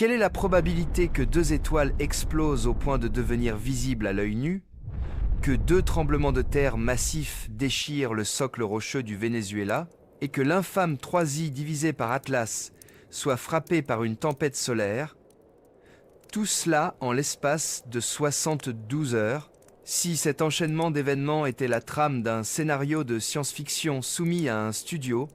Quelle est la probabilité que deux étoiles explosent au point de devenir visibles à l'œil nu, que deux tremblements de terre massifs déchirent le socle rocheux du Venezuela et que l'infâme 3i divisé par Atlas soit frappé par une tempête solaire, tout cela en l'espace de 72 heures? Si cet enchaînement d'événements était la trame d'un scénario de science-fiction soumis à un studio,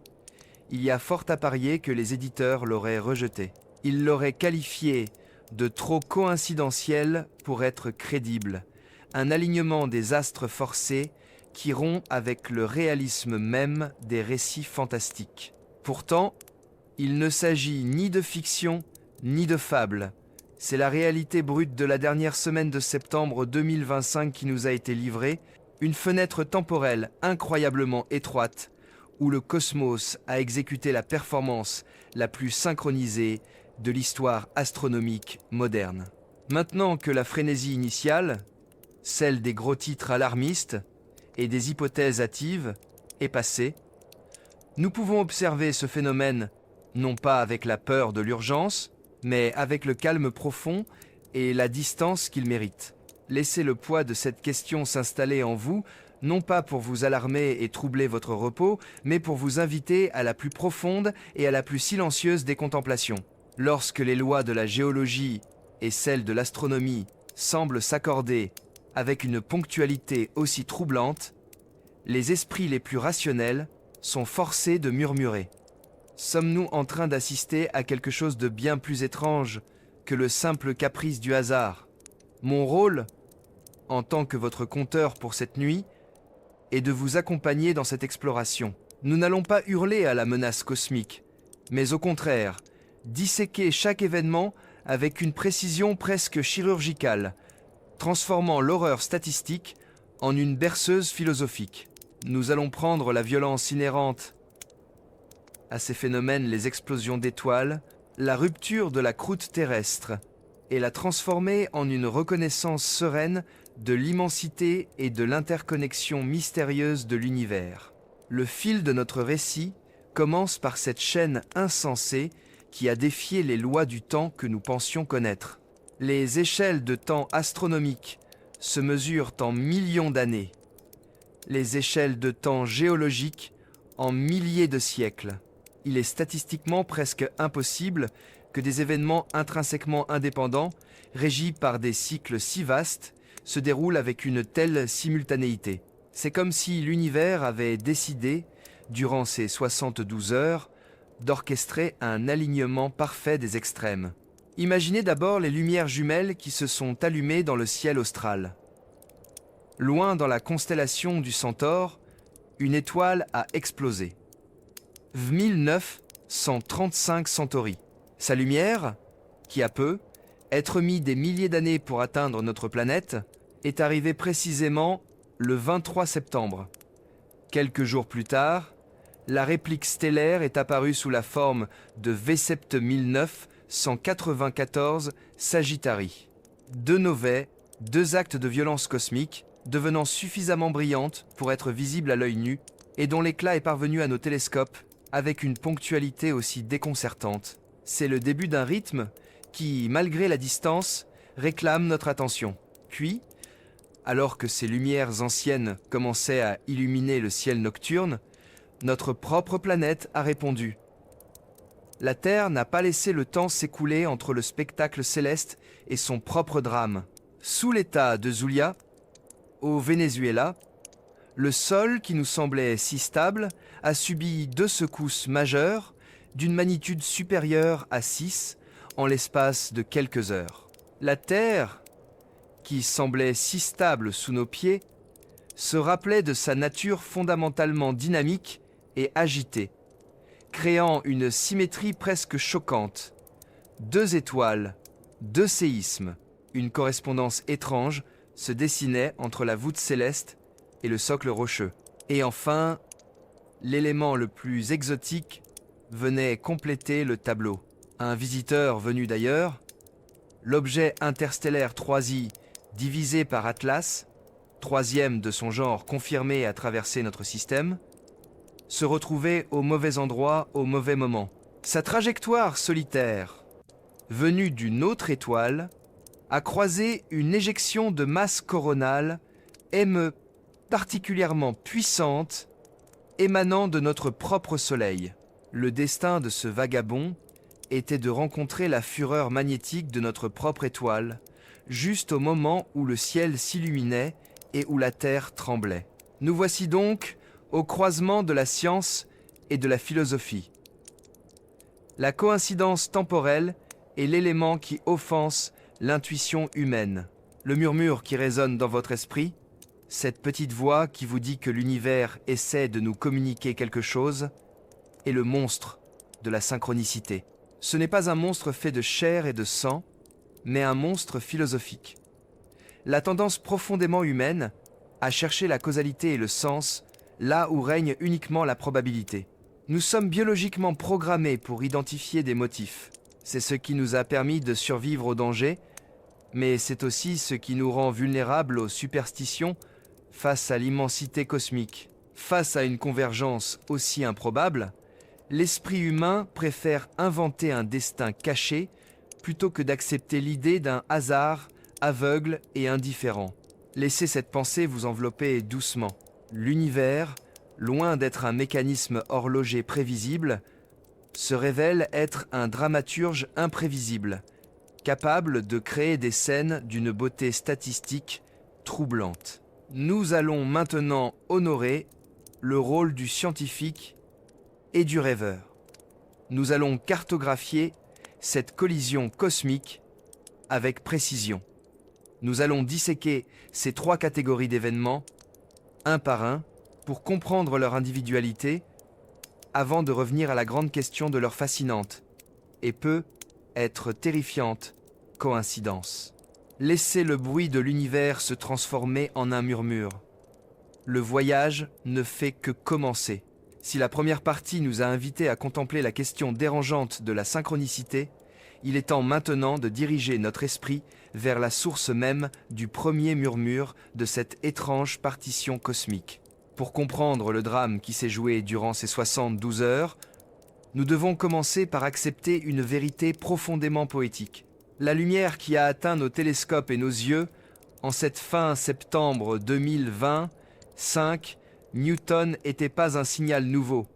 il y a fort à parier que les éditeurs l'auraient rejeté. Ils l'auraient qualifié de trop coïncidentiel pour être crédible, un alignement des astres forcés qui rompt avec le réalisme même des récits fantastiques. Pourtant, il ne s'agit ni de fiction ni de fable. C'est la réalité brute de la dernière semaine de septembre 2025 qui nous a été livrée, une fenêtre temporelle incroyablement étroite où le cosmos a exécuté la performance la plus synchronisée de l'histoire astronomique moderne. Maintenant que la frénésie initiale, celle des gros titres alarmistes et des hypothèses hâtives, est passée, nous pouvons observer ce phénomène non pas avec la peur de l'urgence, mais avec le calme profond et la distance qu'il mérite. Laissez le poids de cette question s'installer en vous, non pas pour vous alarmer et troubler votre repos, mais pour vous inviter à la plus profonde et à la plus silencieuse des contemplations. Lorsque les lois de la géologie et celles de l'astronomie semblent s'accorder avec une ponctualité aussi troublante, les esprits les plus rationnels sont forcés de murmurer. Sommes-nous en train d'assister à quelque chose de bien plus étrange que le simple caprice du hasard? Mon rôle, en tant que votre conteur pour cette nuit, est de vous accompagner dans cette exploration. Nous n'allons pas hurler à la menace cosmique, mais au contraire, disséquer chaque événement avec une précision presque chirurgicale, transformant l'horreur statistique en une berceuse philosophique. Nous allons prendre la violence inhérente à ces phénomènes, les explosions d'étoiles, la rupture de la croûte terrestre, et la transformer en une reconnaissance sereine de l'immensité et de l'interconnexion mystérieuse de l'univers. Le fil de notre récit commence par cette chaîne insensée qui a défié les lois du temps que nous pensions connaître. Les échelles de temps astronomiques se mesurent en millions d'années, les échelles de temps géologiques en milliers de siècles. Il est statistiquement presque impossible que des événements intrinsèquement indépendants, régis par des cycles si vastes, se déroulent avec une telle simultanéité. C'est comme si l'univers avait décidé, durant ces 72 heures, d'orchestrer un alignement parfait des extrêmes. Imaginez d'abord les lumières jumelles qui se sont allumées dans le ciel austral. Loin dans la constellation du Centaure, une étoile a explosé. V1935 Centauri. Sa lumière, qui a peu, être mis des milliers d'années pour atteindre notre planète, est arrivée précisément le 23 septembre. Quelques jours plus tard, la réplique stellaire est apparue sous la forme de V7 1994 Sagittari. Deux novae, deux actes de violence cosmique, devenant suffisamment brillantes pour être visibles à l'œil nu, et dont l'éclat est parvenu à nos télescopes avec une ponctualité aussi déconcertante. C'est le début d'un rythme qui, malgré la distance, réclame notre attention. Puis, alors que ces lumières anciennes commençaient à illuminer le ciel nocturne, notre propre planète a répondu. La Terre n'a pas laissé le temps s'écouler entre le spectacle céleste et son propre drame. Sous l'état de Zulia, au Venezuela, le sol, qui nous semblait si stable, a subi deux secousses majeures d'une magnitude supérieure à 6 en l'espace de quelques heures. La Terre, qui semblait si stable sous nos pieds, se rappelait de sa nature fondamentalement dynamique et agitée, créant une symétrie presque choquante. Deux étoiles, deux séismes, une correspondance étrange se dessinait entre la voûte céleste et le socle rocheux. Et enfin, l'élément le plus exotique venait compléter le tableau. Un visiteur venu d'ailleurs, l'objet interstellaire 3i divisé par Atlas, troisième de son genre confirmé à traverser notre système, se retrouvait au mauvais endroit au mauvais moment. Sa trajectoire solitaire, venu d'une autre étoile, a croisé une éjection de masse coronale M particulièrement puissante émanant de notre propre Soleil. Le destin de ce vagabond était de rencontrer la fureur magnétique de notre propre étoile, juste au moment où le ciel s'illuminait et où la Terre tremblait. Nous voici donc au croisement de la science et de la philosophie. La coïncidence temporelle est l'élément qui offense l'intuition humaine. Le murmure qui résonne dans votre esprit, cette petite voix qui vous dit que l'univers essaie de nous communiquer quelque chose, est le monstre de la synchronicité. Ce n'est pas un monstre fait de chair et de sang, mais un monstre philosophique. La tendance profondément humaine à chercher la causalité et le sens là où règne uniquement la probabilité. Nous sommes biologiquement programmés pour identifier des motifs. C'est ce qui nous a permis de survivre au danger, mais c'est aussi ce qui nous rend vulnérables aux superstitions face à l'immensité cosmique. Face à une convergence aussi improbable, l'esprit humain préfère inventer un destin caché plutôt que d'accepter l'idée d'un hasard aveugle et indifférent. Laissez cette pensée vous envelopper doucement. L'univers, loin d'être un mécanisme horloger prévisible, se révèle être un dramaturge imprévisible, capable de créer des scènes d'une beauté statistique troublante. Nous allons maintenant honorer le rôle du scientifique et du rêveur. Nous allons cartographier cette collision cosmique avec précision. Nous allons disséquer ces trois catégories d'événements, un par un, pour comprendre leur individualité, avant de revenir à la grande question de leur fascinante, et peut être terrifiante, coïncidence. Laissez le bruit de l'univers se transformer en un murmure. Le voyage ne fait que commencer. Si la première partie nous a invités à contempler la question dérangeante de la synchronicité, il est temps maintenant de diriger notre esprit vers la source même du premier murmure de cette étrange partition cosmique. Pour comprendre le drame qui s'est joué durant ces 72 heures, nous devons commencer par accepter une vérité profondément poétique. La lumière qui a atteint nos télescopes et nos yeux en cette fin septembre 2025, Newton n'était pas un signal nouveau,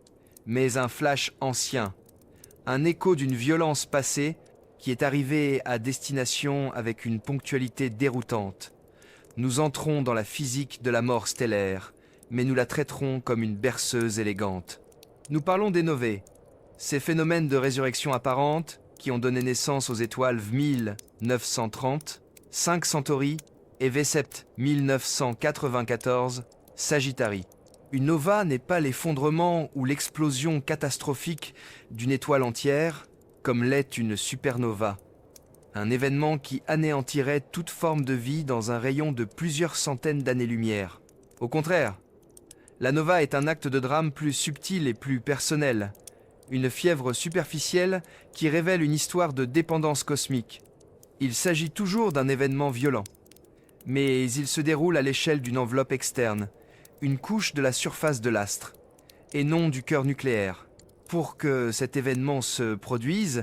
mais un flash ancien, un écho d'une violence passée qui est arrivée à destination avec une ponctualité déroutante. Nous entrons dans la physique de la mort stellaire, mais nous la traiterons comme une berceuse élégante. Nous parlons des novae, ces phénomènes de résurrection apparente qui ont donné naissance aux étoiles 1930, 5 Centauri et V7 1994, Sagittarii. Une nova n'est pas l'effondrement ou l'explosion catastrophique d'une étoile entière, comme l'est une supernova. Un événement qui anéantirait toute forme de vie dans un rayon de plusieurs centaines d'années-lumière. Au contraire, la nova est un acte de drame plus subtil et plus personnel, une fièvre superficielle qui révèle une histoire de dépendance cosmique. Il s'agit toujours d'un événement violent, mais il se déroule à l'échelle d'une enveloppe externe, une couche de la surface de l'astre, et non du cœur nucléaire. Pour que cet événement se produise,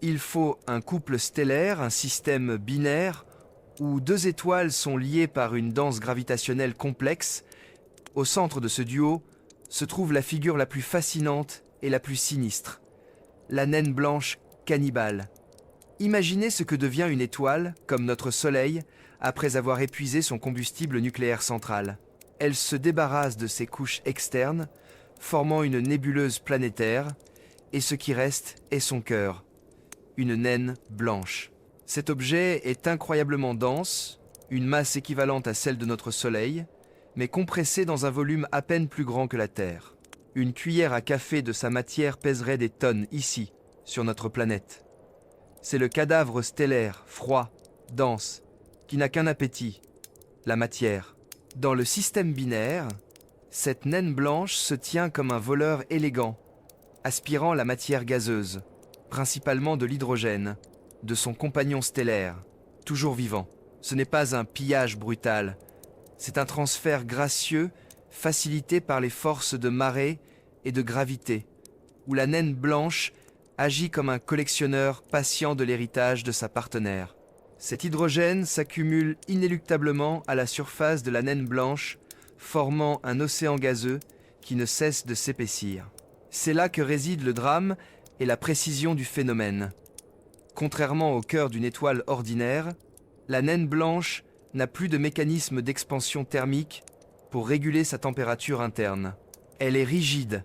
il faut un couple stellaire, un système binaire, où deux étoiles sont liées par une danse gravitationnelle complexe. Au centre de ce duo se trouve la figure la plus fascinante et la plus sinistre, la naine blanche cannibale. Imaginez ce que devient une étoile, comme notre Soleil, après avoir épuisé son combustible nucléaire central. Elle se débarrasse de ses couches externes, formant une nébuleuse planétaire, et ce qui reste est son cœur, une naine blanche. Cet objet est incroyablement dense, une masse équivalente à celle de notre Soleil, mais compressée dans un volume à peine plus grand que la Terre. Une cuillère à café de sa matière pèserait des tonnes ici, sur notre planète. C'est le cadavre stellaire, froid, dense, qui n'a qu'un appétit, la matière. Dans le système binaire, cette naine blanche se tient comme un voleur élégant, aspirant la matière gazeuse, principalement de l'hydrogène, de son compagnon stellaire, toujours vivant. Ce n'est pas un pillage brutal, c'est un transfert gracieux facilité par les forces de marée et de gravité, où la naine blanche agit comme un collectionneur patient de l'héritage de sa partenaire. Cet hydrogène s'accumule inéluctablement à la surface de la naine blanche, formant un océan gazeux qui ne cesse de s'épaissir. C'est là que réside le drame et la précision du phénomène. Contrairement au cœur d'une étoile ordinaire, la naine blanche n'a plus de mécanisme d'expansion thermique pour réguler sa température interne. Elle est rigide.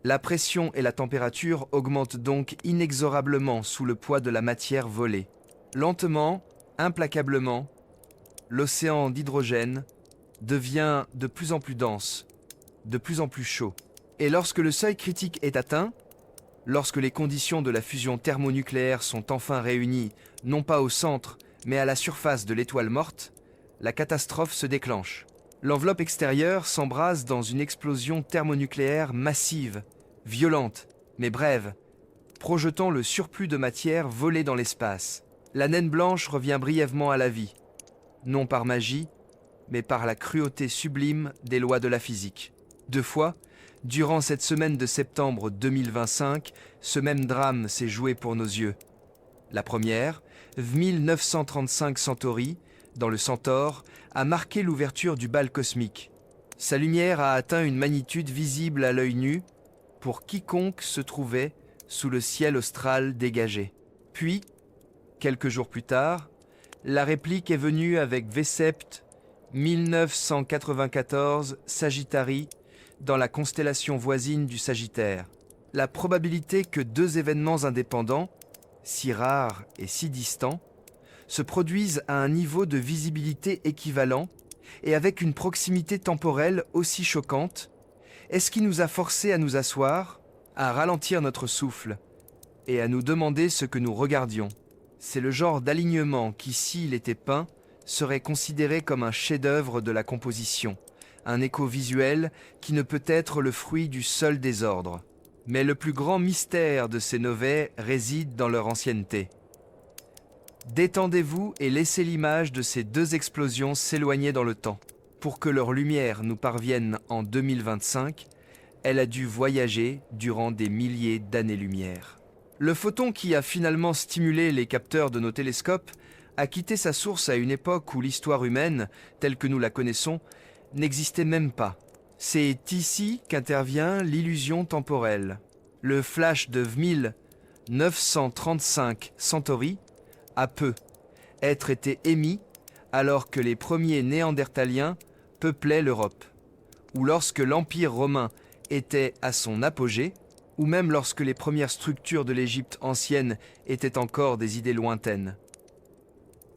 La pression et la température augmentent donc inexorablement sous le poids de la matière volée. Lentement, implacablement, l'océan d'hydrogène devient de plus en plus dense, de plus en plus chaud. Et lorsque le seuil critique est atteint, lorsque les conditions de la fusion thermonucléaire sont enfin réunies, non pas au centre, mais à la surface de l'étoile morte, la catastrophe se déclenche. L'enveloppe extérieure s'embrase dans une explosion thermonucléaire massive, violente, mais brève, projetant le surplus de matière volé dans l'espace. La naine blanche revient brièvement à la vie, non par magie, mais par la cruauté sublime des lois de la physique. 2 fois, durant cette semaine de septembre 2025, ce même drame s'est joué pour nos yeux. La première, 1935 Centauri, dans le Centaure, a marqué l'ouverture du bal cosmique. Sa lumière a atteint une magnitude visible à l'œil nu pour quiconque se trouvait sous le ciel austral dégagé. Puis, quelques jours plus tard, la réplique est venue avec Vsept 1994 Sagittarii dans la constellation voisine du Sagittaire. La probabilité que 2 événements indépendants, si rares et si distants, se produisent à un niveau de visibilité équivalent et avec une proximité temporelle aussi choquante, est ce qui nous a forcés à nous asseoir, à ralentir notre souffle et à nous demander ce que nous regardions. C'est le genre d'alignement qui, s'il était peint, serait considéré comme un chef-d'œuvre de la composition, un écho visuel qui ne peut être le fruit du seul désordre. Mais le plus grand mystère de ces novae réside dans leur ancienneté. Détendez-vous et laissez l'image de ces 2 explosions s'éloigner dans le temps. Pour que leur lumière nous parvienne en 2025, elle a dû voyager durant des milliers d'années-lumière. Le photon qui a finalement stimulé les capteurs de nos télescopes a quitté sa source à une époque où l'histoire humaine, telle que nous la connaissons, n'existait même pas. C'est ici qu'intervient l'illusion temporelle. Le flash de 1935 Centauri a peu être été émis alors que les premiers néandertaliens peuplaient l'Europe, ou lorsque l'Empire romain était à son apogée, ou même lorsque les premières structures de l'Égypte ancienne étaient encore des idées lointaines.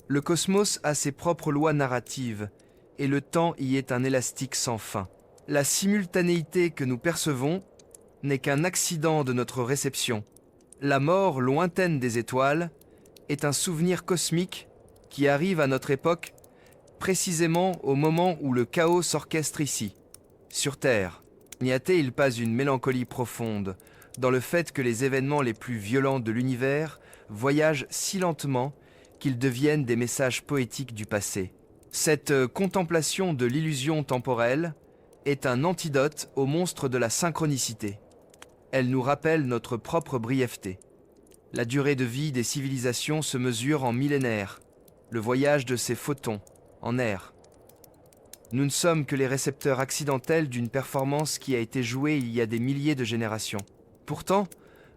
Le cosmos a ses propres lois narratives, et le temps y est un élastique sans fin. La simultanéité que nous percevons n'est qu'un accident de notre réception. La mort lointaine des étoiles est un souvenir cosmique qui arrive à notre époque précisément au moment où le chaos s'orchestre ici, sur Terre. N'y a-t-il pas une mélancolie profonde dans le fait que les événements les plus violents de l'univers voyagent si lentement qu'ils deviennent des messages poétiques du passé? Cette contemplation de l'illusion temporelle est un antidote au monstre de la synchronicité. Elle nous rappelle notre propre brièveté. La durée de vie des civilisations se mesure en millénaires, le voyage de ces photons en air. Nous ne sommes que les récepteurs accidentels d'une performance qui a été jouée il y a des milliers de générations. Pourtant,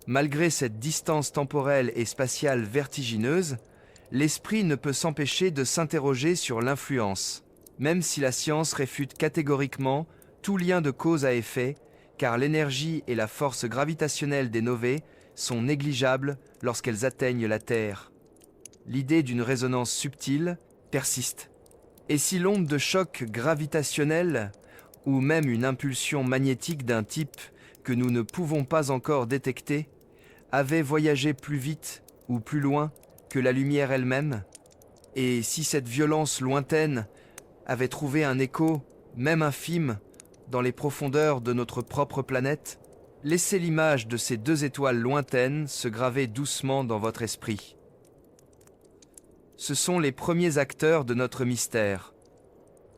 malgré cette distance temporelle et spatiale vertigineuse, l'esprit ne peut s'empêcher de s'interroger sur l'influence, même si la science réfute catégoriquement tout lien de cause à effet, car l'énergie et la force gravitationnelle des novae sont négligeables lorsqu'elles atteignent la Terre. L'idée d'une résonance subtile persiste. Et si l'onde de choc gravitationnel, ou même une impulsion magnétique d'un type que nous ne pouvons pas encore détecter, avait voyagé plus vite ou plus loin que la lumière elle-même, et si cette violence lointaine avait trouvé un écho, même infime, dans les profondeurs de notre propre planète, laissez l'image de ces 2 étoiles lointaines se graver doucement dans votre esprit. Ce sont les premiers acteurs de notre mystère.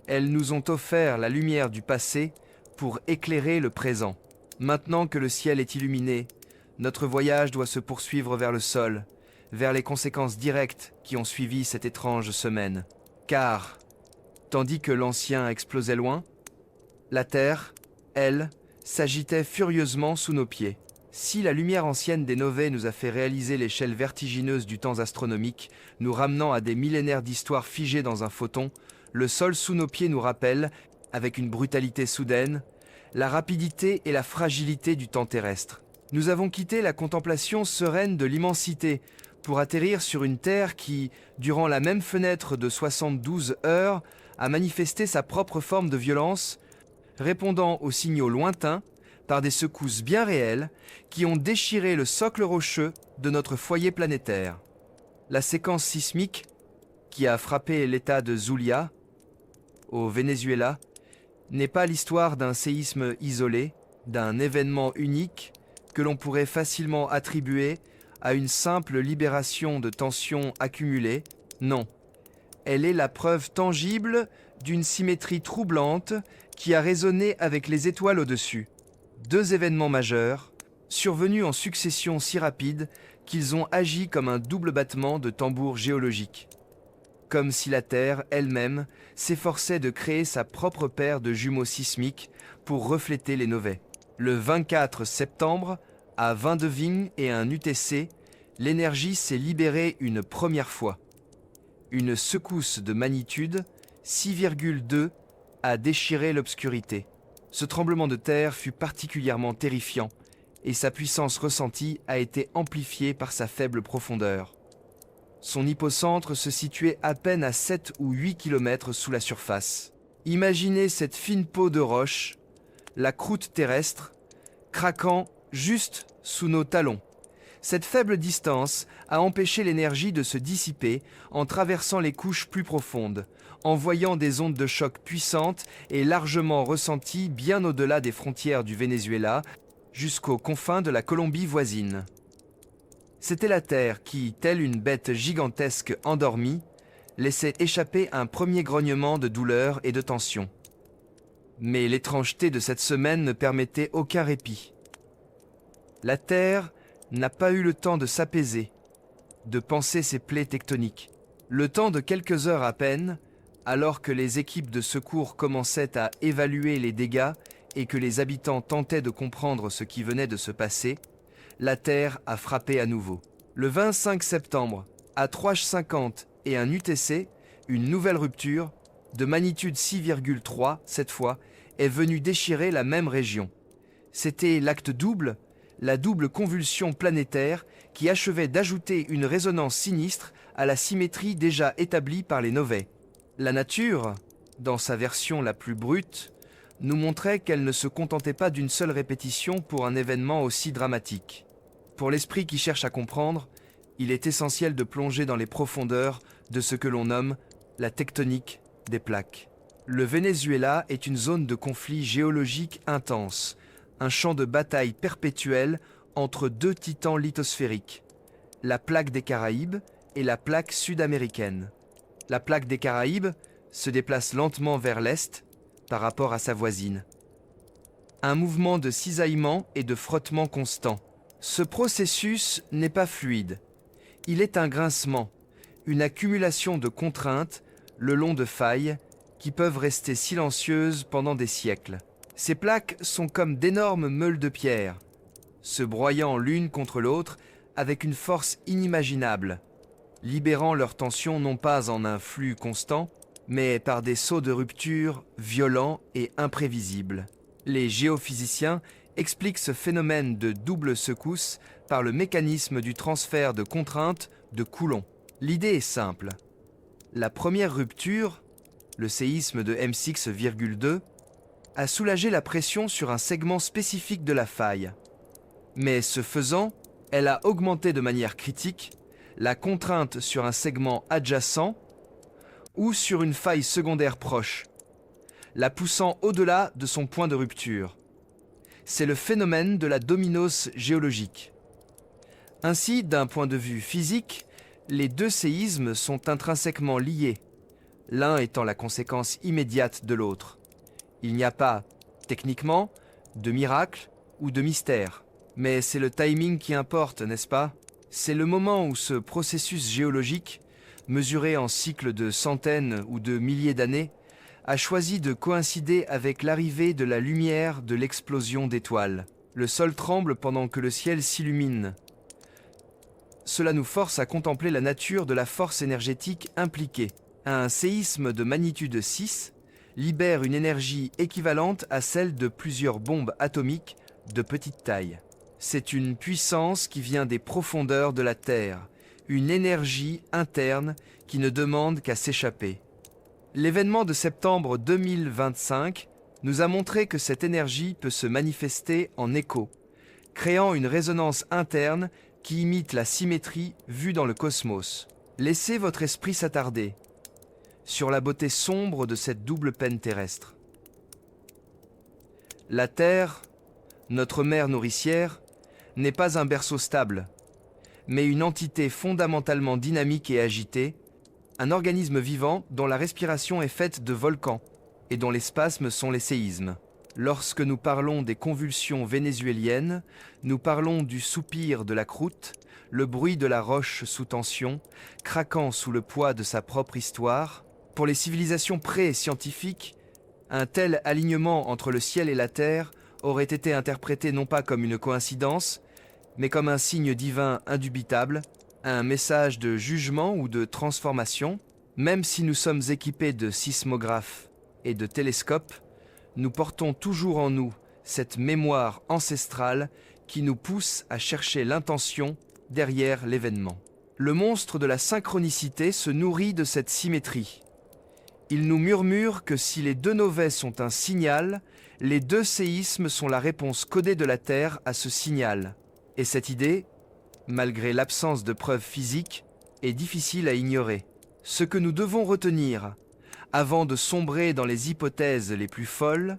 Elles nous ont offert la lumière du passé pour éclairer le présent. Maintenant que le ciel est illuminé, Notre voyage doit se poursuivre vers le sol, vers les conséquences directes qui ont suivi cette étrange semaine. Car, tandis que l'ancien explosait loin, la Terre, elle, s'agitait furieusement sous nos pieds. Si la lumière ancienne des novae nous a fait réaliser l'échelle vertigineuse du temps astronomique, nous ramenant à des millénaires d'histoire figées dans un photon, le sol sous nos pieds nous rappelle, avec une brutalité soudaine, la rapidité et la fragilité du temps terrestre. Nous avons quitté la contemplation sereine de l'immensité pour atterrir sur une Terre qui, durant la même fenêtre de 72 heures, a manifesté sa propre forme de violence, répondant aux signaux lointains par des secousses bien réelles qui ont déchiré le socle rocheux de notre foyer planétaire. La séquence sismique qui a frappé l'État de Zulia, au Venezuela, n'est pas l'histoire d'un séisme isolé, d'un événement unique que l'on pourrait facilement attribuer à une simple libération de tensions accumulées. Non, elle est la preuve tangible d'une symétrie troublante qui a résonné avec les étoiles au-dessus. Deux événements majeurs, survenus en succession si rapide qu'ils ont agi comme un double battement de tambour géologique. Comme si la Terre elle-même s'efforçait de créer sa propre paire de jumeaux sismiques pour refléter les novae. Le 24 septembre, à 22 vignes et un UTC, l'énergie s'est libérée une première fois. Une secousse de magnitude 6,2 a déchiré l'obscurité. Ce tremblement de terre fut particulièrement terrifiant et sa puissance ressentie a été amplifiée par sa faible profondeur. Son hypocentre se situait à peine à 7 ou 8 km sous la surface. Imaginez cette fine peau de roche, la croûte terrestre, craquant juste sous nos talons. Cette faible distance a empêché l'énergie de se dissiper en traversant les couches plus profondes, envoyant des ondes de choc puissantes et largement ressenties bien au-delà des frontières du Venezuela, jusqu'aux confins de la Colombie voisine. C'était la Terre qui, telle une bête gigantesque endormie, laissait échapper un premier grognement de douleur et de tension. Mais l'étrangeté de cette semaine ne permettait aucun répit. La Terre n'a pas eu le temps de s'apaiser, de panser ses plaies tectoniques. Le temps de quelques heures à peine, alors que les équipes de secours commençaient à évaluer les dégâts et que les habitants tentaient de comprendre ce qui venait de se passer, la Terre a frappé à nouveau. Le 25 septembre, à 3h50 et un UTC, une nouvelle rupture, de magnitude 6,3 cette fois, est venue déchirer la même région. C'était l'acte double, la double convulsion planétaire qui achevait d'ajouter une résonance sinistre à la symétrie déjà établie par les novae. La nature, dans sa version la plus brute, nous montrait qu'elle ne se contentait pas d'une seule répétition pour un événement aussi dramatique. Pour l'esprit qui cherche à comprendre, il est essentiel de plonger dans les profondeurs de ce que l'on nomme la tectonique des plaques. Le Venezuela est une zone de conflit géologique intense, un champ de bataille perpétuel entre deux titans lithosphériques, la plaque des Caraïbes et la plaque sud-américaine. La plaque des Caraïbes se déplace lentement vers l'est par rapport à sa voisine. Un mouvement de cisaillement et de frottement constant. Ce processus n'est pas fluide. Il est un grincement, une accumulation de contraintes le long de failles qui peuvent rester silencieuses pendant des siècles. Ces plaques sont comme d'énormes meules de pierre, se broyant l'une contre l'autre avec une force inimaginable, libérant leur tension non pas en un flux constant, mais par des sauts de rupture violents et imprévisibles. Les géophysiciens expliquent ce phénomène de double secousse par le mécanisme du transfert de contraintes de Coulomb. L'idée est simple. La première rupture, le séisme de M6,2, a soulagé la pression sur un segment spécifique de la faille. Mais ce faisant, elle a augmenté de manière critique la contrainte sur un segment adjacent ou sur une faille secondaire proche, la poussant au-delà de son point de rupture. C'est le phénomène de la dominose géologique. Ainsi, d'un point de vue physique, les deux séismes sont intrinsèquement liés, l'un étant la conséquence immédiate de l'autre. Il n'y a pas, techniquement, de miracle ou de mystère. Mais c'est le timing qui importe, n'est-ce pas? C'est le moment où ce processus géologique, mesuré en cycles de centaines ou de milliers d'années, a choisi de coïncider avec l'arrivée de la lumière de l'explosion d'étoiles. Le sol tremble pendant que le ciel s'illumine. Cela nous force à contempler la nature de la force énergétique impliquée. Un séisme de magnitude 6 libère une énergie équivalente à celle de plusieurs bombes atomiques de petite taille. C'est une puissance qui vient des profondeurs de la Terre, une énergie interne qui ne demande qu'à s'échapper. L'événement de septembre 2025 nous a montré que cette énergie peut se manifester en écho, créant une résonance interne qui imite la symétrie vue dans le cosmos. Laissez votre esprit s'attarder sur la beauté sombre de cette double peine terrestre. La Terre, notre mère nourricière, n'est pas un berceau stable, mais une entité fondamentalement dynamique et agitée, un organisme vivant dont la respiration est faite de volcans et dont les spasmes sont les séismes. Lorsque nous parlons des convulsions vénézuéliennes, nous parlons du soupir de la croûte, le bruit de la roche sous tension, craquant sous le poids de sa propre histoire. Pour les civilisations pré-scientifiques, un tel alignement entre le ciel et la terre aurait été interprété non pas comme une coïncidence, mais comme un signe divin indubitable, un message de jugement ou de transformation. Même si nous sommes équipés de sismographes et de télescopes, nous portons toujours en nous cette mémoire ancestrale qui nous pousse à chercher l'intention derrière l'événement. Le monstre de la synchronicité se nourrit de cette symétrie. Il nous murmure que si les deux novets sont un signal, les deux séismes sont la réponse codée de la Terre à ce signal. Et cette idée, malgré l'absence de preuves physiques, est difficile à ignorer. Ce que nous devons retenir, avant de sombrer dans les hypothèses les plus folles,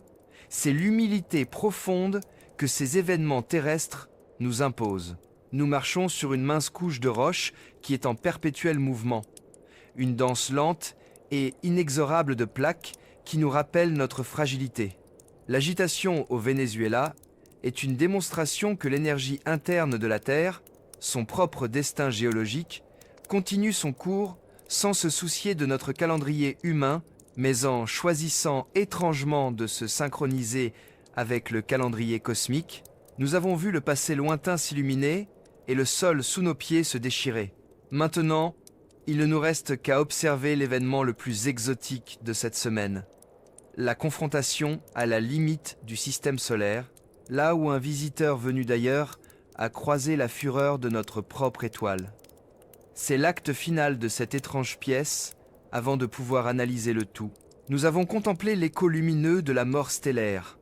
c'est l'humilité profonde que ces événements terrestres nous imposent. Nous marchons sur une mince couche de roche qui est en perpétuel mouvement, une danse lente et inexorable de plaques qui nous rappelle notre fragilité. L'agitation au Venezuela est une démonstration que l'énergie interne de la Terre, son propre destin géologique, continue son cours sans se soucier de notre calendrier humain, mais en choisissant étrangement de se synchroniser avec le calendrier cosmique. Nous avons vu le passé lointain s'illuminer et le sol sous nos pieds se déchirer. Maintenant, il ne nous reste qu'à observer l'événement le plus exotique de cette semaine, la confrontation à la limite du système solaire, là où un visiteur venu d'ailleurs a croisé la fureur de notre propre étoile. C'est l'acte final de cette étrange pièce, avant de pouvoir analyser le tout. Nous avons contemplé l'écho lumineux de la mort stellaire,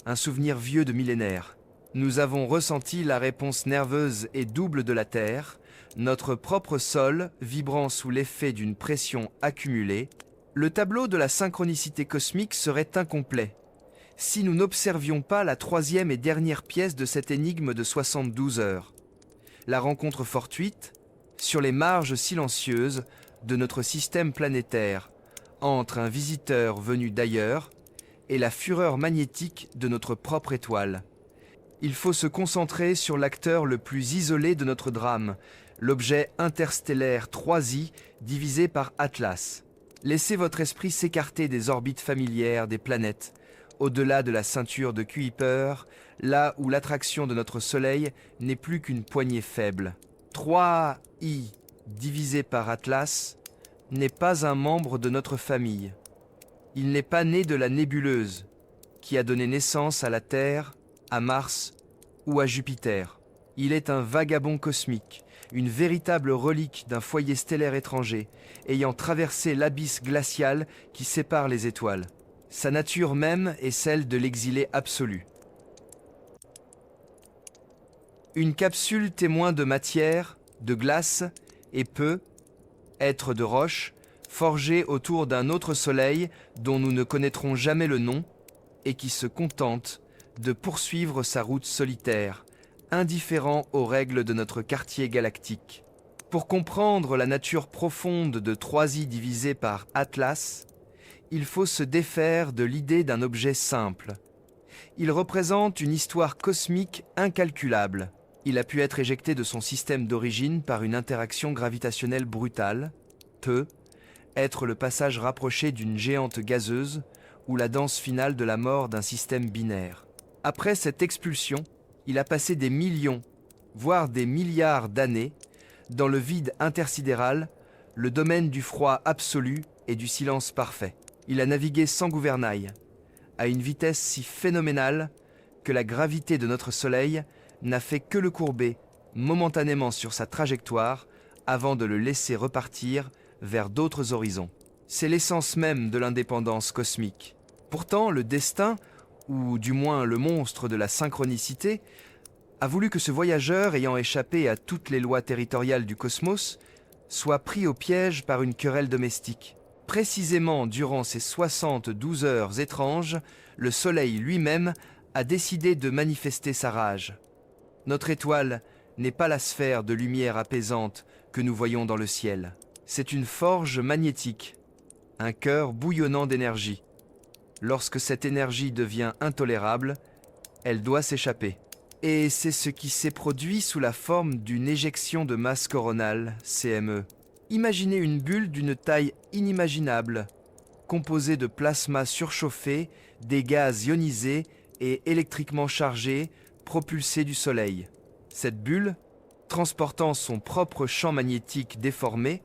un souvenir vieux de millénaires. Nous avons ressenti la réponse nerveuse et double de la Terre, notre propre sol vibrant sous l'effet d'une pression accumulée. Le tableau de la synchronicité cosmique serait incomplet si nous n'observions pas la troisième et dernière pièce de cette énigme de 72 heures. La rencontre fortuite, sur les marges silencieuses de notre système planétaire, entre un visiteur venu d'ailleurs et la fureur magnétique de notre propre étoile. Il faut se concentrer sur l'acteur le plus isolé de notre drame, l'objet interstellaire 3i divisé par Atlas. Laissez votre esprit s'écarter des orbites familières des planètes, au-delà de la ceinture de Kuiper, là où l'attraction de notre Soleil n'est plus qu'une poignée faible. 3i divisé par Atlas n'est pas un membre de notre famille. Il n'est pas né de la nébuleuse, qui a donné naissance à la Terre, à Mars ou à Jupiter. Il est un vagabond cosmique, une véritable relique d'un foyer stellaire étranger, ayant traversé l'abysse glacial qui sépare les étoiles. Sa nature même est celle de l'exilé absolu. Une capsule témoin de matière, de glace et peut être de roche, forgée autour d'un autre soleil dont nous ne connaîtrons jamais le nom et qui se contente de poursuivre sa route solitaire, indifférent aux règles de notre quartier galactique. Pour comprendre la nature profonde de 3i divisé par Atlas, il faut se défaire de l'idée d'un objet simple. Il représente une histoire cosmique incalculable. Il a pu être éjecté de son système d'origine par une interaction gravitationnelle brutale, peut être le passage rapproché d'une géante gazeuse ou la danse finale de la mort d'un système binaire. Après cette expulsion, il a passé des millions, voire des milliards d'années, dans le vide intersidéral, le domaine du froid absolu et du silence parfait. Il a navigué sans gouvernail, à une vitesse si phénoménale que la gravité de notre Soleil n'a fait que le courber momentanément sur sa trajectoire avant de le laisser repartir vers d'autres horizons. C'est l'essence même de l'indépendance cosmique. Pourtant, le destin, ou du moins le monstre de la synchronicité, a voulu que ce voyageur ayant échappé à toutes les lois territoriales du cosmos soit pris au piège par une querelle domestique. Précisément durant ces 72 heures étranges, le Soleil lui-même a décidé de manifester sa rage. Notre étoile n'est pas la sphère de lumière apaisante que nous voyons dans le ciel. C'est une forge magnétique, un cœur bouillonnant d'énergie. Lorsque cette énergie devient intolérable, elle doit s'échapper. Et c'est ce qui s'est produit sous la forme d'une éjection de masse coronale, CME. Imaginez une bulle d'une taille inimaginable, composée de plasma surchauffé, des gaz ionisés et électriquement chargés, propulsés du Soleil. Cette bulle, transportant son propre champ magnétique déformé,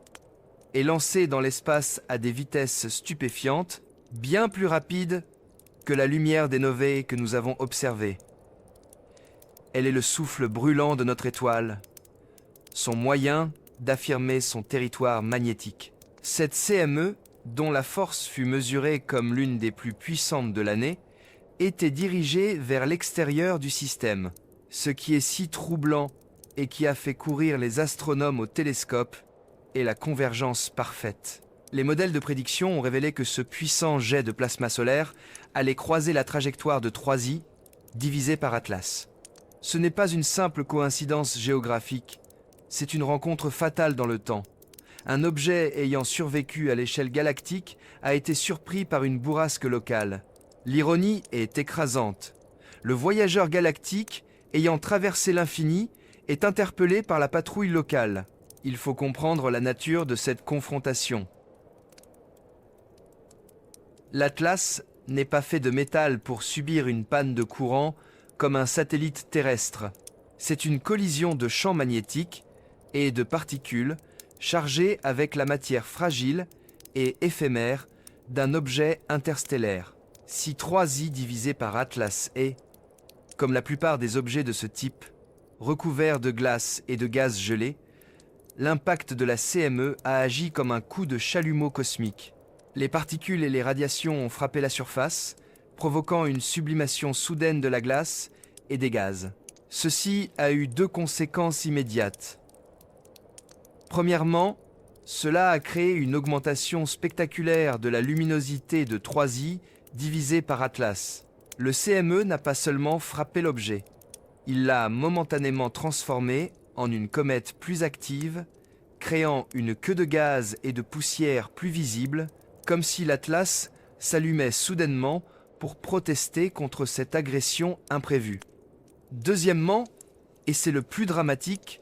est lancée dans l'espace à des vitesses stupéfiantes, bien plus rapides que la lumière des novae que nous avons observées. Elle est le souffle brûlant de notre étoile, son moyen d'affirmer son territoire magnétique. Cette CME, dont la force fut mesurée comme l'une des plus puissantes de l'année, était dirigée vers l'extérieur du système. Ce qui est si troublant et qui a fait courir les astronomes au télescope est la convergence parfaite. Les modèles de prédiction ont révélé que ce puissant jet de plasma solaire allait croiser la trajectoire de 3i, divisée par Atlas. Ce n'est pas une simple coïncidence géographique, c'est une rencontre fatale dans le temps. Un objet ayant survécu à l'échelle galactique a été surpris par une bourrasque locale. L'ironie est écrasante. Le voyageur galactique, ayant traversé l'infini, est interpellé par la patrouille locale. Il faut comprendre la nature de cette confrontation. L'Atlas n'est pas fait de métal pour subir une panne de courant comme un satellite terrestre. C'est une collision de champs magnétiques et de particules chargées avec la matière fragile et éphémère d'un objet interstellaire. Si 3i divisé par Atlas est, comme la plupart des objets de ce type, recouvert de glace et de gaz gelé, l'impact de la CME a agi comme un coup de chalumeau cosmique. Les particules et les radiations ont frappé la surface, provoquant une sublimation soudaine de la glace et des gaz. Ceci a eu deux conséquences immédiates. Premièrement, cela a créé une augmentation spectaculaire de la luminosité de 3i divisée par Atlas. Le CME n'a pas seulement frappé l'objet, il l'a momentanément transformé en une comète plus active, créant une queue de gaz et de poussière plus visible, comme si l'Atlas s'allumait soudainement pour protester contre cette agression imprévue. Deuxièmement, et c'est le plus dramatique,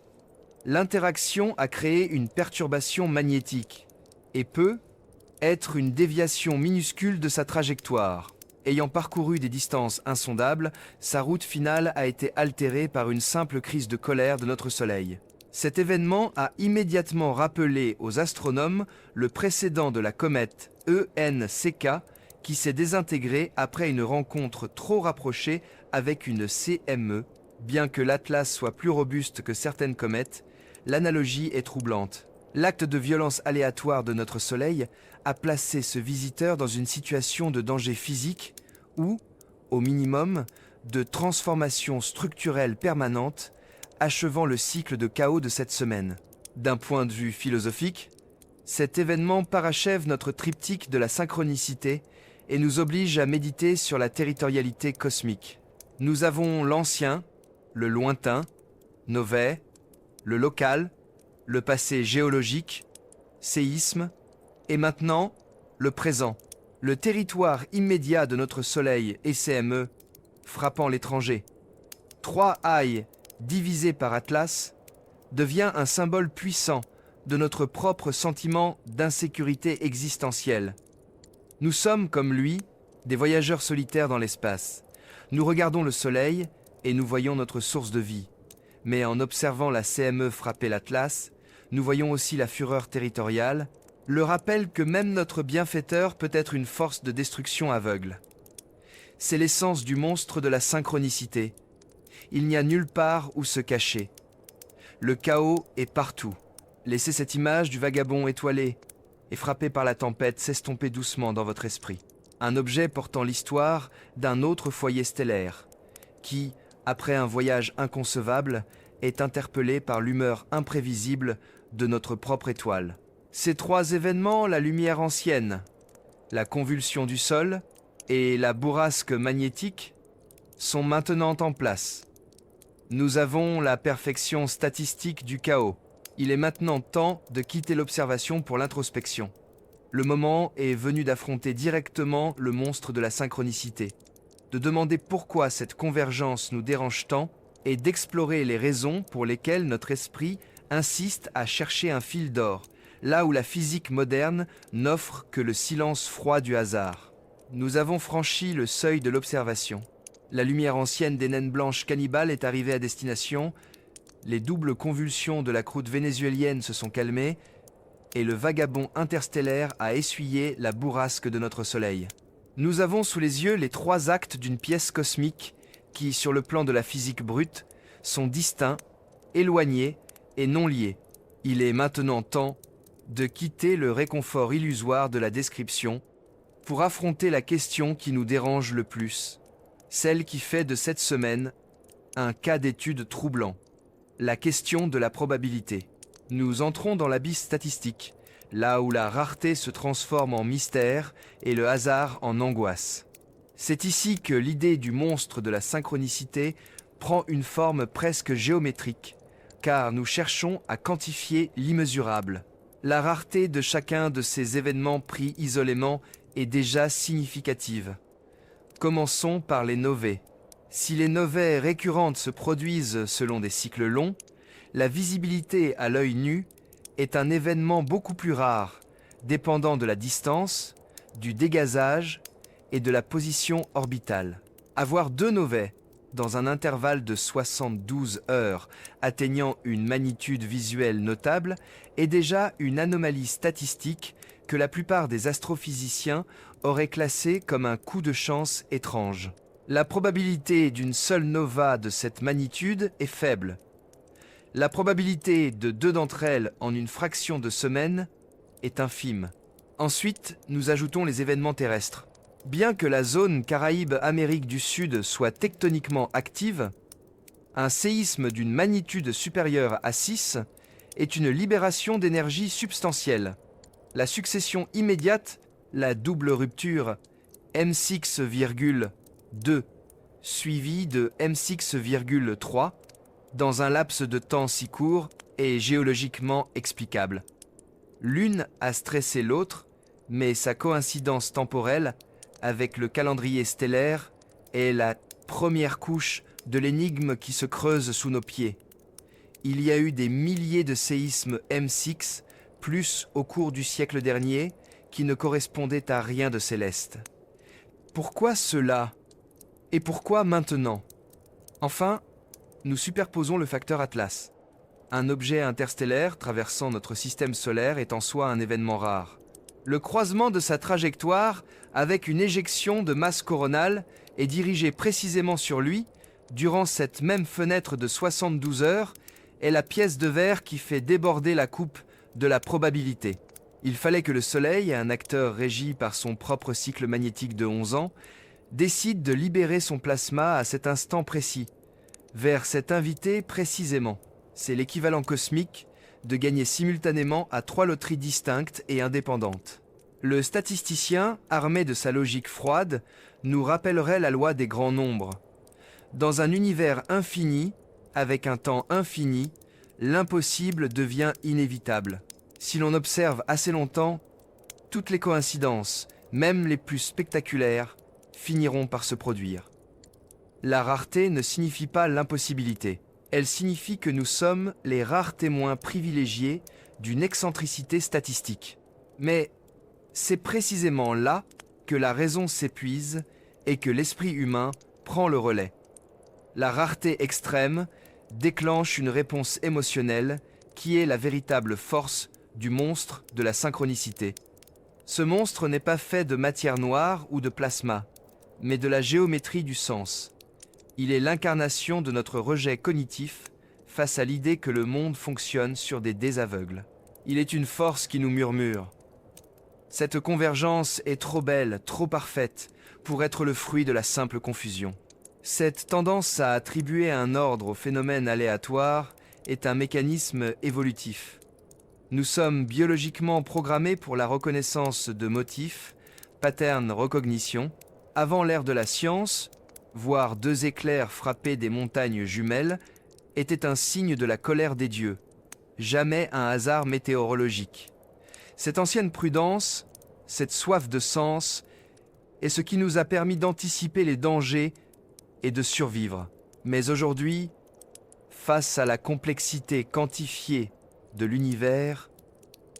l'interaction a créé une perturbation magnétique et peut être une déviation minuscule de sa trajectoire. Ayant parcouru des distances insondables, sa route finale a été altérée par une simple crise de colère de notre Soleil. Cet événement a immédiatement rappelé aux astronomes le précédent de la comète ENCK qui s'est désintégrée après une rencontre trop rapprochée avec une CME. Bien que l'Atlas soit plus robuste que certaines comètes, l'analogie est troublante. L'acte de violence aléatoire de notre Soleil a placé ce visiteur dans une situation de danger physique ou, au minimum, de transformation structurelle permanente, achevant le cycle de chaos de cette semaine. D'un point de vue philosophique, cet événement parachève notre triptyque de la synchronicité et nous oblige à méditer sur la territorialité cosmique. Nous avons l'ancien, le lointain, novae, le local, le passé géologique, séisme, et maintenant, le présent. Le territoire immédiat de notre Soleil et CME, frappant l'étranger. 3 Aïe divisé par Atlas devient un symbole puissant de notre propre sentiment d'insécurité existentielle. Nous sommes, comme lui, des voyageurs solitaires dans l'espace. Nous regardons le soleil et nous voyons notre source de vie. Mais en observant la CME frapper l'Atlas, nous voyons aussi la fureur territoriale, le rappel que même notre bienfaiteur peut être une force de destruction aveugle. C'est l'essence du monstre de la synchronicité. Il n'y a nulle part où se cacher. Le chaos est partout. Laissez cette image du vagabond étoilé et frappé par la tempête s'estomper doucement dans votre esprit. Un objet portant l'histoire d'un autre foyer stellaire, qui, après un voyage inconcevable, est interpellé par l'humeur imprévisible de notre propre étoile. Ces 3 événements, la lumière ancienne, la convulsion du sol et la bourrasque magnétique, sont maintenant en place. Nous avons la perfection statistique du chaos. Il est maintenant temps de quitter l'observation pour l'introspection. Le moment est venu d'affronter directement le monstre de la synchronicité, de demander pourquoi cette convergence nous dérange tant et d'explorer les raisons pour lesquelles notre esprit insiste à chercher un fil d'or, là où la physique moderne n'offre que le silence froid du hasard. Nous avons franchi le seuil de l'observation. La lumière ancienne des naines blanches cannibales est arrivée à destination, les doubles convulsions de la croûte vénézuélienne se sont calmées, et le vagabond interstellaire a essuyé la bourrasque de notre Soleil. Nous avons sous les yeux les 3 actes d'une pièce cosmique qui, sur le plan de la physique brute, sont distincts, éloignés et non liés. Il est maintenant temps de quitter le réconfort illusoire de la description pour affronter la question qui nous dérange le plus, celle qui fait de cette semaine un cas d'étude troublant, la question de la probabilité. Nous entrons dans l'abysse statistique, là où la rareté se transforme en mystère et le hasard en angoisse. C'est ici que l'idée du monstre de la synchronicité prend une forme presque géométrique, car nous cherchons à quantifier l'immesurable. La rareté de chacun de ces événements pris isolément est déjà significative. Commençons par les novae. Si les novae récurrentes se produisent selon des cycles longs, la visibilité à l'œil nu est un événement beaucoup plus rare, dépendant de la distance, du dégazage et de la position orbitale. Avoir 2 novae dans un intervalle de 72 heures atteignant une magnitude visuelle notable est déjà une anomalie statistique que la plupart des astrophysiciens auraient classée comme un coup de chance étrange. La probabilité d'une seule nova de cette magnitude est faible. La probabilité de 2 d'entre elles en une fraction de semaine est infime. Ensuite, nous ajoutons les événements terrestres. Bien que la zone Caraïbes-Amérique du Sud soit tectoniquement active, un séisme d'une magnitude supérieure à 6 est une libération d'énergie substantielle. La succession immédiate, la double rupture M6,2 suivie de M6,3 dans un laps de temps si court est géologiquement explicable. L'une a stressé l'autre, mais sa coïncidence temporelle avec le calendrier stellaire est la première couche de l'énigme qui se creuse sous nos pieds. Il y a eu des milliers de séismes M6, plus au cours du siècle dernier, qui ne correspondaient à rien de céleste. Pourquoi cela? Et pourquoi maintenant? Enfin, nous superposons le facteur Atlas. Un objet interstellaire traversant notre système solaire est en soi un événement rare. Le croisement de sa trajectoire avec une éjection de masse coronale est dirigé précisément sur lui, durant cette même fenêtre de 72 heures, est la pièce de verre qui fait déborder la coupe de la probabilité. Il fallait que le Soleil, un acteur régi par son propre cycle magnétique de 11 ans, décide de libérer son plasma à cet instant précis, vers cet invité précisément. C'est l'équivalent cosmique de gagner simultanément à 3 loteries distinctes et indépendantes. Le statisticien, armé de sa logique froide, nous rappellerait la loi des grands nombres. Dans un univers infini, avec un temps infini, l'impossible devient inévitable. Si l'on observe assez longtemps, toutes les coïncidences, même les plus spectaculaires, finiront par se produire. La rareté ne signifie pas l'impossibilité. Elle signifie que nous sommes les rares témoins privilégiés d'une excentricité statistique. Mais c'est précisément là que la raison s'épuise et que l'esprit humain prend le relais. La rareté extrême déclenche une réponse émotionnelle qui est la véritable force du monstre de la synchronicité. Ce monstre n'est pas fait de matière noire ou de plasma, mais de la géométrie du sens. Il est l'incarnation de notre rejet cognitif face à l'idée que le monde fonctionne sur des désaveugles. Il est une force qui nous murmure. Cette convergence est trop belle, trop parfaite, pour être le fruit de la simple confusion. Cette tendance à attribuer un ordre aux phénomènes aléatoires est un mécanisme évolutif. Nous sommes biologiquement programmés pour la reconnaissance de motifs, pattern recognition. Avant l'ère de la science, voir deux éclairs frapper des montagnes jumelles était un signe de la colère des dieux, jamais un hasard météorologique. Cette ancienne prudence, cette soif de sens, est ce qui nous a permis d'anticiper les dangers et de survivre. Mais aujourd'hui, face à la complexité quantifiée de l'univers,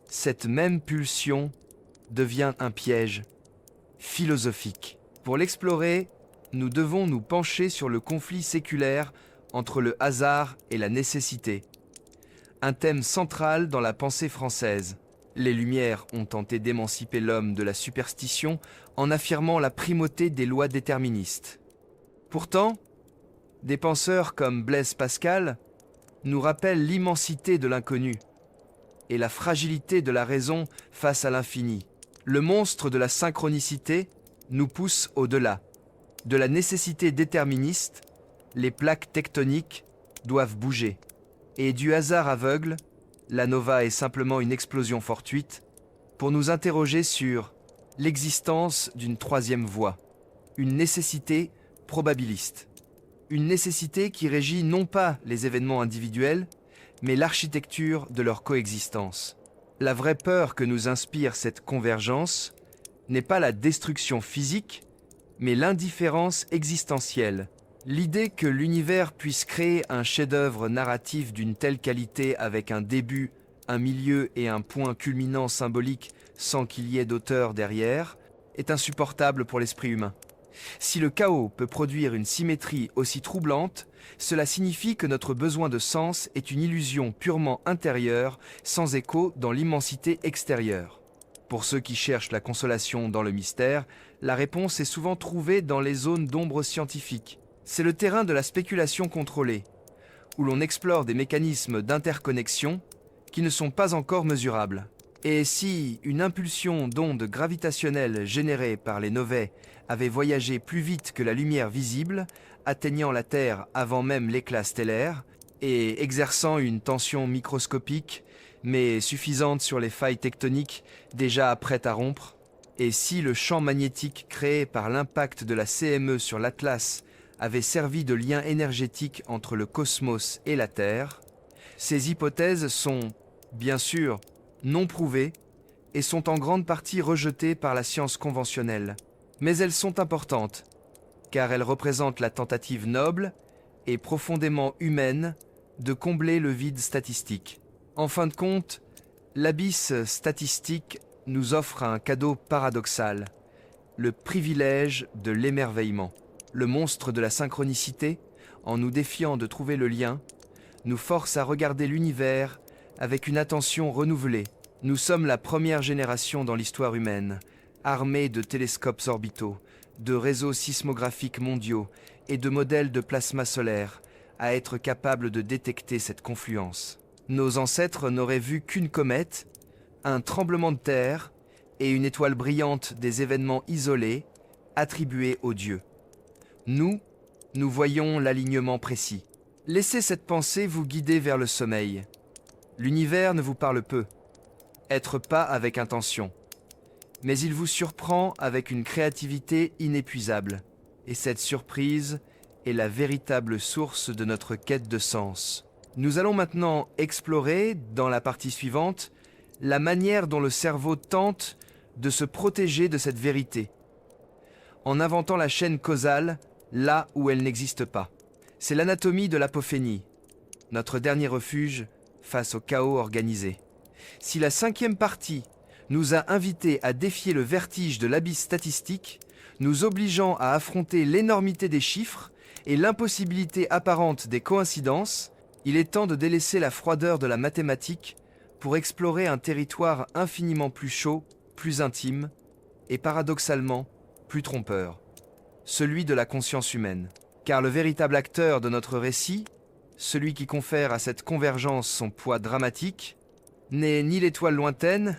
cette même pulsion devient un piège philosophique. Pour l'explorer, nous devons nous pencher sur le conflit séculaire entre le hasard et la nécessité. Un thème central dans la pensée française. Les Lumières ont tenté d'émanciper l'homme de la superstition en affirmant la primauté des lois déterministes. Pourtant, des penseurs comme Blaise Pascal nous rappellent l'immensité de l'inconnu et la fragilité de la raison face à l'infini. Le monstre de la synchronicité nous pousse au-delà. De la nécessité déterministe, les plaques tectoniques doivent bouger. Et du hasard aveugle, la nova est simplement une explosion fortuite pour nous interroger sur l'existence d'une troisième voie, une nécessité probabiliste. Une nécessité qui régit non pas les événements individuels, mais l'architecture de leur coexistence. La vraie peur que nous inspire cette convergence n'est pas la destruction physique, mais l'indifférence existentielle. L'idée que l'univers puisse créer un chef-d'œuvre narratif d'une telle qualité avec un début, un milieu et un point culminant symbolique sans qu'il y ait d'auteur derrière est insupportable pour l'esprit humain. Si le chaos peut produire une symétrie aussi troublante, cela signifie que notre besoin de sens est une illusion purement intérieure, sans écho dans l'immensité extérieure. Pour ceux qui cherchent la consolation dans le mystère, la réponse est souvent trouvée dans les zones d'ombre scientifiques. C'est le terrain de la spéculation contrôlée, où l'on explore des mécanismes d'interconnexion qui ne sont pas encore mesurables. Et si une impulsion d'onde gravitationnelle générée par les novae avait voyagé plus vite que la lumière visible, atteignant la Terre avant même l'éclat stellaire, et exerçant une tension microscopique, mais suffisante sur les failles tectoniques déjà prêtes à rompre, et si le champ magnétique créé par l'impact de la CME sur l'Atlas avait servi de lien énergétique entre le cosmos et la Terre, ces hypothèses sont, bien sûr, non prouvées et sont en grande partie rejetées par la science conventionnelle. Mais elles sont importantes, car elles représentent la tentative noble et profondément humaine de combler le vide statistique. En fin de compte, l'abysse statistique nous offre un cadeau paradoxal, le privilège de l'émerveillement. Le monstre de la synchronicité, en nous défiant de trouver le lien, nous force à regarder l'univers avec une attention renouvelée. Nous sommes la première génération dans l'histoire humaine, armée de télescopes orbitaux, de réseaux sismographiques mondiaux et de modèles de plasma solaire, à être capables de détecter cette confluence. Nos ancêtres n'auraient vu qu'une comète, un tremblement de terre et une étoile brillante des événements isolés attribués aux dieux. Nous voyons l'alignement précis. Laissez cette pensée vous guider vers le sommeil. L'univers ne vous parle peu. Être pas avec intention. Mais il vous surprend avec une créativité inépuisable. Et cette surprise est la véritable source de notre quête de sens. Nous allons maintenant explorer, dans la partie suivante, la manière dont le cerveau tente de se protéger de cette vérité. En inventant la chaîne causale là où elle n'existe pas. C'est l'anatomie de l'apophénie, notre dernier refuge face au chaos organisé. Si la cinquième partie nous a invités à défier le vertige de l'abysse statistique, nous obligeant à affronter l'énormité des chiffres et l'impossibilité apparente des coïncidences, il est temps de délaisser la froideur de la mathématique pour explorer un territoire infiniment plus chaud, plus intime et paradoxalement plus trompeur, celui de la conscience humaine. Car le véritable acteur de notre récit, celui qui confère à cette convergence son poids dramatique, n'est ni l'étoile lointaine,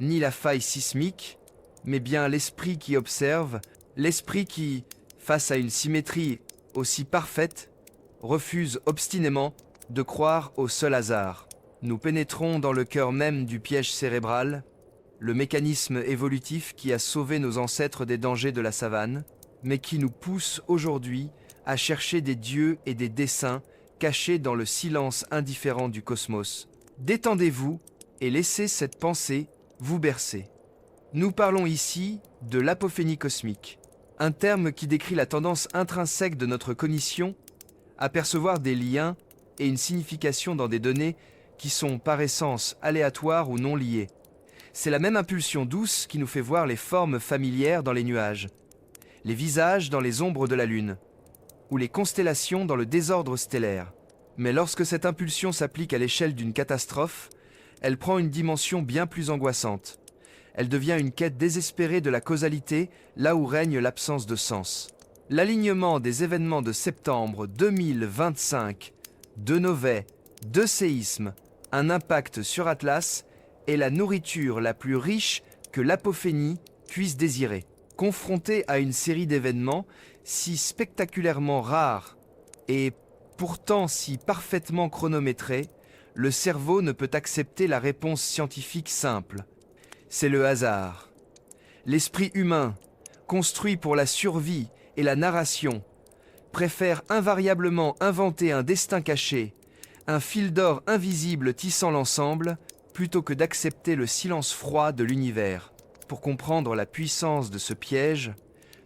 ni la faille sismique, mais bien l'esprit qui observe, l'esprit qui, face à une symétrie aussi parfaite, refuse obstinément de croire au seul hasard. Nous pénétrons dans le cœur même du piège cérébral, le mécanisme évolutif qui a sauvé nos ancêtres des dangers de la savane, mais qui nous pousse aujourd'hui à chercher des dieux et des desseins cachés dans le silence indifférent du cosmos. Détendez-vous et laissez cette pensée vous bercer. Nous parlons ici de l'apophénie cosmique, un terme qui décrit la tendance intrinsèque de notre cognition à percevoir des liens et une signification dans des données qui sont par essence aléatoires ou non liées. C'est la même impulsion douce qui nous fait voir les formes familières dans les nuages, les visages dans les ombres de la Lune, ou les constellations dans le désordre stellaire. Mais lorsque cette impulsion s'applique à l'échelle d'une catastrophe, elle prend une dimension bien plus angoissante. Elle devient une quête désespérée de la causalité, là où règne l'absence de sens. L'alignement des événements de septembre 2025, deux novae, deux séismes, un impact sur Atlas, est la nourriture la plus riche que l'apophénie puisse désirer. Confronté à une série d'événements si spectaculairement rares et pourtant si parfaitement chronométrés, le cerveau ne peut accepter la réponse scientifique simple. C'est le hasard. L'esprit humain, construit pour la survie et la narration, préfère invariablement inventer un destin caché, un fil d'or invisible tissant l'ensemble, plutôt que d'accepter le silence froid de l'univers. Pour comprendre la puissance de ce piège,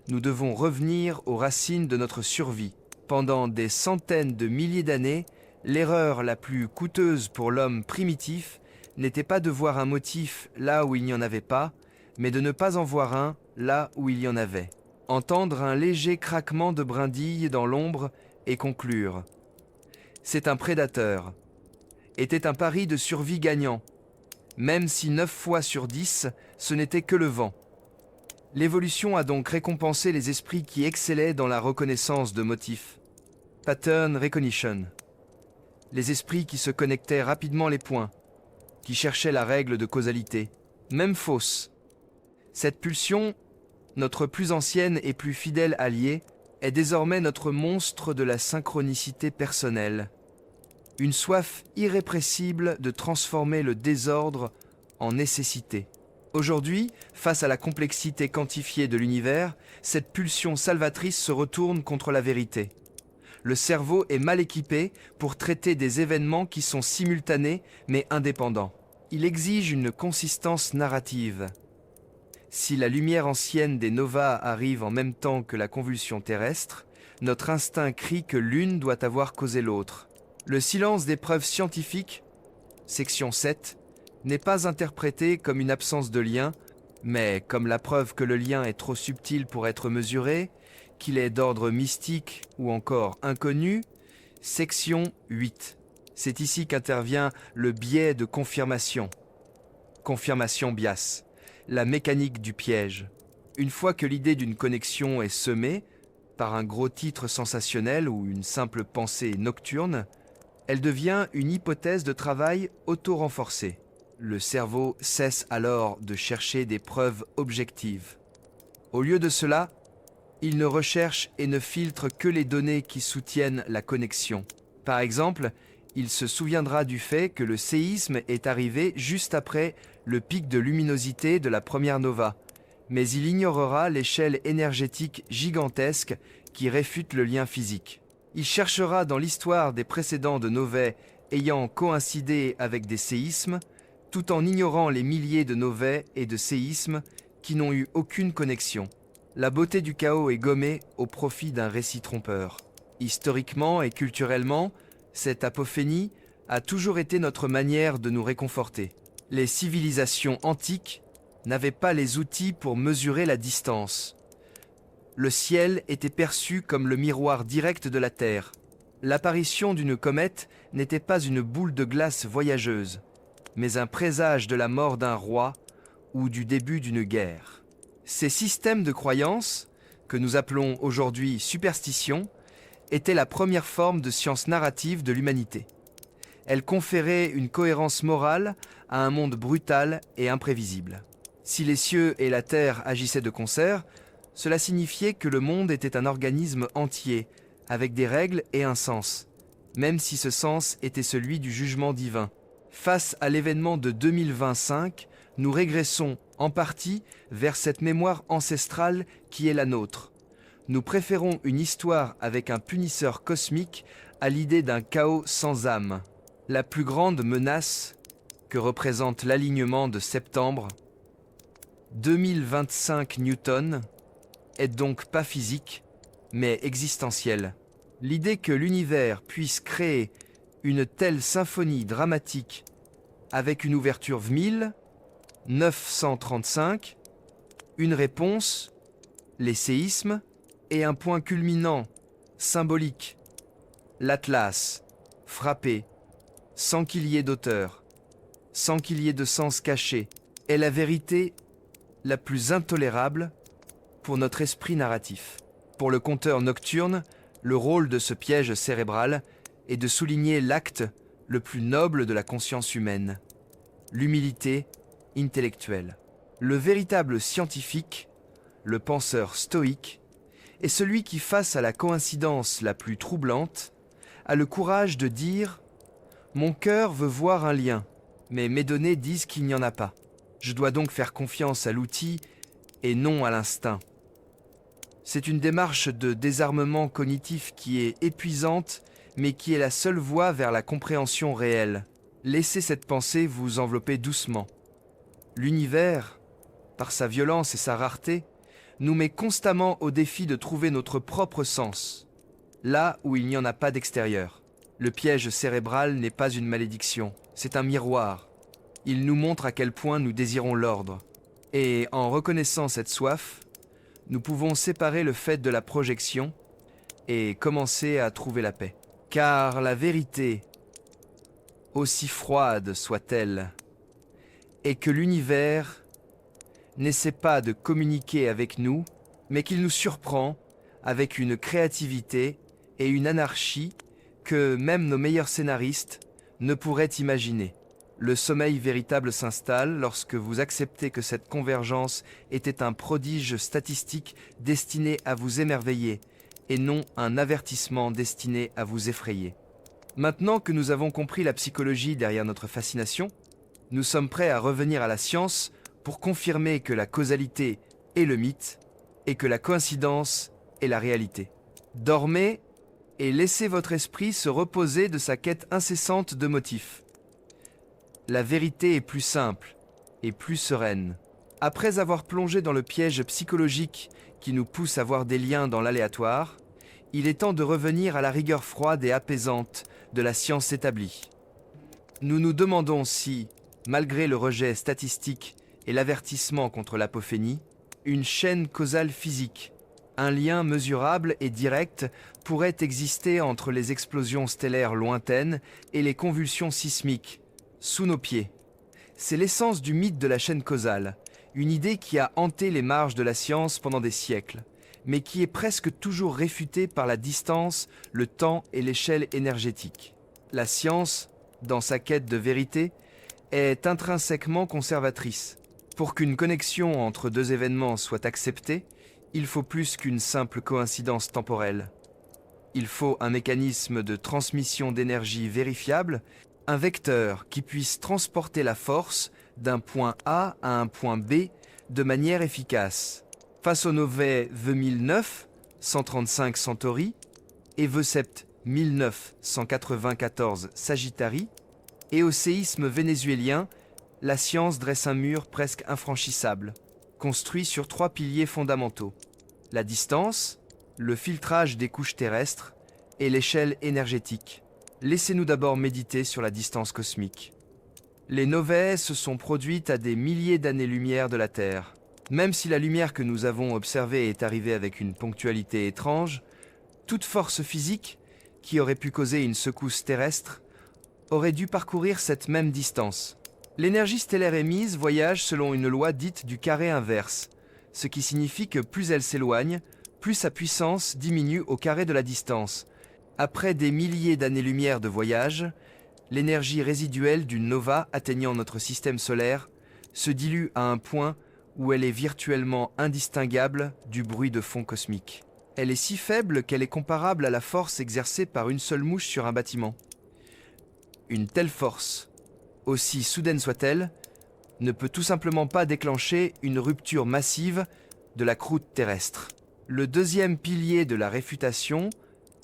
nous devons revenir aux racines de notre survie. Pendant des centaines de milliers d'années, l'erreur la plus coûteuse pour l'homme primitif n'était pas de voir un motif là où il n'y en avait pas, mais de ne pas en voir un là où il y en avait. Entendre un léger craquement de brindilles dans l'ombre et conclure « C'est un prédateur » était un pari de survie gagnant, même si 9 fois sur 10, ce n'était que le vent. L'évolution a donc récompensé les esprits qui excellaient dans la reconnaissance de motifs. Pattern recognition. Les esprits qui se connectaient rapidement les points, qui cherchaient la règle de causalité, même fausse. Cette pulsion, notre plus ancienne et plus fidèle alliée, est désormais notre monstre de la synchronicité personnelle. Une soif irrépressible de transformer le désordre en nécessité. Aujourd'hui, face à la complexité quantifiée de l'univers, cette pulsion salvatrice se retourne contre la vérité. Le cerveau est mal équipé pour traiter des événements qui sont simultanés mais indépendants. Il exige une consistance narrative. Si la lumière ancienne des novas arrive en même temps que la convulsion terrestre, notre instinct crie que l'une doit avoir causé l'autre. Le silence des preuves scientifiques, section 7, n'est pas interprété comme une absence de lien, mais comme la preuve que le lien est trop subtil pour être mesuré, qu'il est d'ordre mystique ou encore inconnu, section 8. C'est ici qu'intervient le biais de confirmation. Confirmation bias, la mécanique du piège. Une fois que l'idée d'une connexion est semée, par un gros titre sensationnel ou une simple pensée nocturne, elle devient une hypothèse de travail auto-renforcée. Le cerveau cesse alors de chercher des preuves objectives. Au lieu de cela, il ne recherche et ne filtre que les données qui soutiennent la connexion. Par exemple, il se souviendra du fait que le séisme est arrivé juste après le pic de luminosité de la première nova, mais il ignorera l'échelle énergétique gigantesque qui réfute le lien physique. Il cherchera dans l'histoire des précédents de novae ayant coïncidé avec des séismes, tout en ignorant les milliers de novae et de séismes qui n'ont eu aucune connexion. La beauté du chaos est gommée au profit d'un récit trompeur. Historiquement et culturellement, cette apophénie a toujours été notre manière de nous réconforter. Les civilisations antiques n'avaient pas les outils pour mesurer la distance. Le ciel était perçu comme le miroir direct de la Terre. L'apparition d'une comète n'était pas une boule de glace voyageuse, mais un présage de la mort d'un roi ou du début d'une guerre. Ces systèmes de croyances, que nous appelons aujourd'hui superstitions, étaient la première forme de science narrative de l'humanité. Elles conféraient une cohérence morale à un monde brutal et imprévisible. Si les cieux et la terre agissaient de concert, cela signifiait que le monde était un organisme entier, avec des règles et un sens, même si ce sens était celui du jugement divin. Face à l'événement de 2025, nous régressons en partie vers cette mémoire ancestrale qui est la nôtre. Nous préférons une histoire avec un punisseur cosmique à l'idée d'un chaos sans âme. La plus grande menace que représente l'alignement de septembre 2025 Newton est donc pas physique, mais existentielle. L'idée que l'univers puisse créer une telle symphonie dramatique avec une ouverture 1935, une réponse, les séismes, et un point culminant, symbolique, l'Atlas, frappé, sans qu'il y ait d'auteur, sans qu'il y ait de sens caché, est la vérité la plus intolérable pour notre esprit narratif. Pour le conteur nocturne, le rôle de ce piège cérébral est de souligner l'acte le plus noble de la conscience humaine, l'humilité intellectuelle. Le véritable scientifique, le penseur stoïque, est celui qui, face à la coïncidence la plus troublante, a le courage de dire « Mon cœur veut voir un lien, mais mes données disent qu'il n'y en a pas. Je dois donc faire confiance à l'outil et non à l'instinct. » C'est une démarche de désarmement cognitif qui est épuisante, mais qui est la seule voie vers la compréhension réelle. Laissez cette pensée vous envelopper doucement. L'univers, par sa violence et sa rareté, nous met constamment au défi de trouver notre propre sens, là où il n'y en a pas d'extérieur. Le piège cérébral n'est pas une malédiction, c'est un miroir. Il nous montre à quel point nous désirons l'ordre. Et en reconnaissant cette soif, nous pouvons séparer le fait de la projection et commencer à trouver la paix. Car la vérité, aussi froide soit-elle, est que l'univers n'essaie pas de communiquer avec nous, mais qu'il nous surprend avec une créativité et une anarchie que même nos meilleurs scénaristes ne pourraient imaginer. Le sommeil véritable s'installe lorsque vous acceptez que cette convergence était un prodige statistique destiné à vous émerveiller et non un avertissement destiné à vous effrayer. Maintenant que nous avons compris la psychologie derrière notre fascination, nous sommes prêts à revenir à la science pour confirmer que la causalité est le mythe et que la coïncidence est la réalité. Dormez et laissez votre esprit se reposer de sa quête incessante de motifs. La vérité est plus simple et plus sereine. Après avoir plongé dans le piège psychologique qui nous pousse à voir des liens dans l'aléatoire, il est temps de revenir à la rigueur froide et apaisante de la science établie. Nous nous demandons si, malgré le rejet statistique et l'avertissement contre l'apophénie, une chaîne causale physique, un lien mesurable et direct pourrait exister entre les explosions stellaires lointaines et les convulsions sismiques, sous nos pieds. C'est l'essence du mythe de la chaîne causale, une idée qui a hanté les marges de la science pendant des siècles, mais qui est presque toujours réfutée par la distance, le temps et l'échelle énergétique. La science, dans sa quête de vérité, est intrinsèquement conservatrice. Pour qu'une connexion entre deux événements soit acceptée, il faut plus qu'une simple coïncidence temporelle. Il faut un mécanisme de transmission d'énergie vérifiable, un vecteur qui puisse transporter la force d'un point A à un point B de manière efficace. Face au Novae V1009, 135 Centauri, et V7 1994 Sagittari, et au séisme vénézuélien, la science dresse un mur presque infranchissable, construit sur 3 piliers fondamentaux. la distance, le filtrage des couches terrestres et l'échelle énergétique. Laissez-nous d'abord méditer sur la distance cosmique. Les novae se sont produites à des milliers d'années-lumière de la Terre. Même si la lumière que nous avons observée est arrivée avec une ponctualité étrange, toute force physique qui aurait pu causer une secousse terrestre aurait dû parcourir cette même distance. L'énergie stellaire émise voyage selon une loi dite du carré inverse, ce qui signifie que plus elle s'éloigne, plus sa puissance diminue au carré de la distance. Après des milliers d'années-lumière de voyage, l'énergie résiduelle d'une nova atteignant notre système solaire se dilue à un point où elle est virtuellement indistinguable du bruit de fond cosmique. Elle est si faible qu'elle est comparable à la force exercée par une seule mouche sur un bâtiment. Une telle force, aussi soudaine soit-elle, ne peut tout simplement pas déclencher une rupture massive de la croûte terrestre. Le deuxième pilier de la réfutation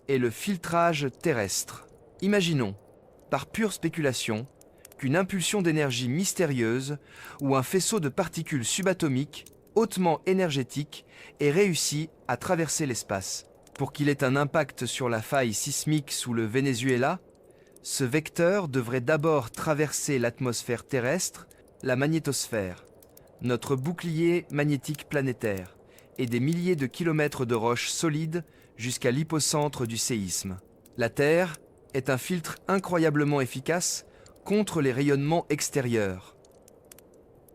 est le filtrage terrestre. Imaginons, par pure spéculation, qu'une impulsion d'énergie mystérieuse ou un faisceau de particules subatomiques hautement énergétique ait réussi à traverser l'espace. Pour qu'il ait un impact sur la faille sismique sous le Venezuela, ce vecteur devrait d'abord traverser l'atmosphère terrestre, la magnétosphère, notre bouclier magnétique planétaire, et des milliers de kilomètres de roches solides jusqu'à l'hypocentre du séisme. La Terre est un filtre incroyablement efficace contre les rayonnements extérieurs.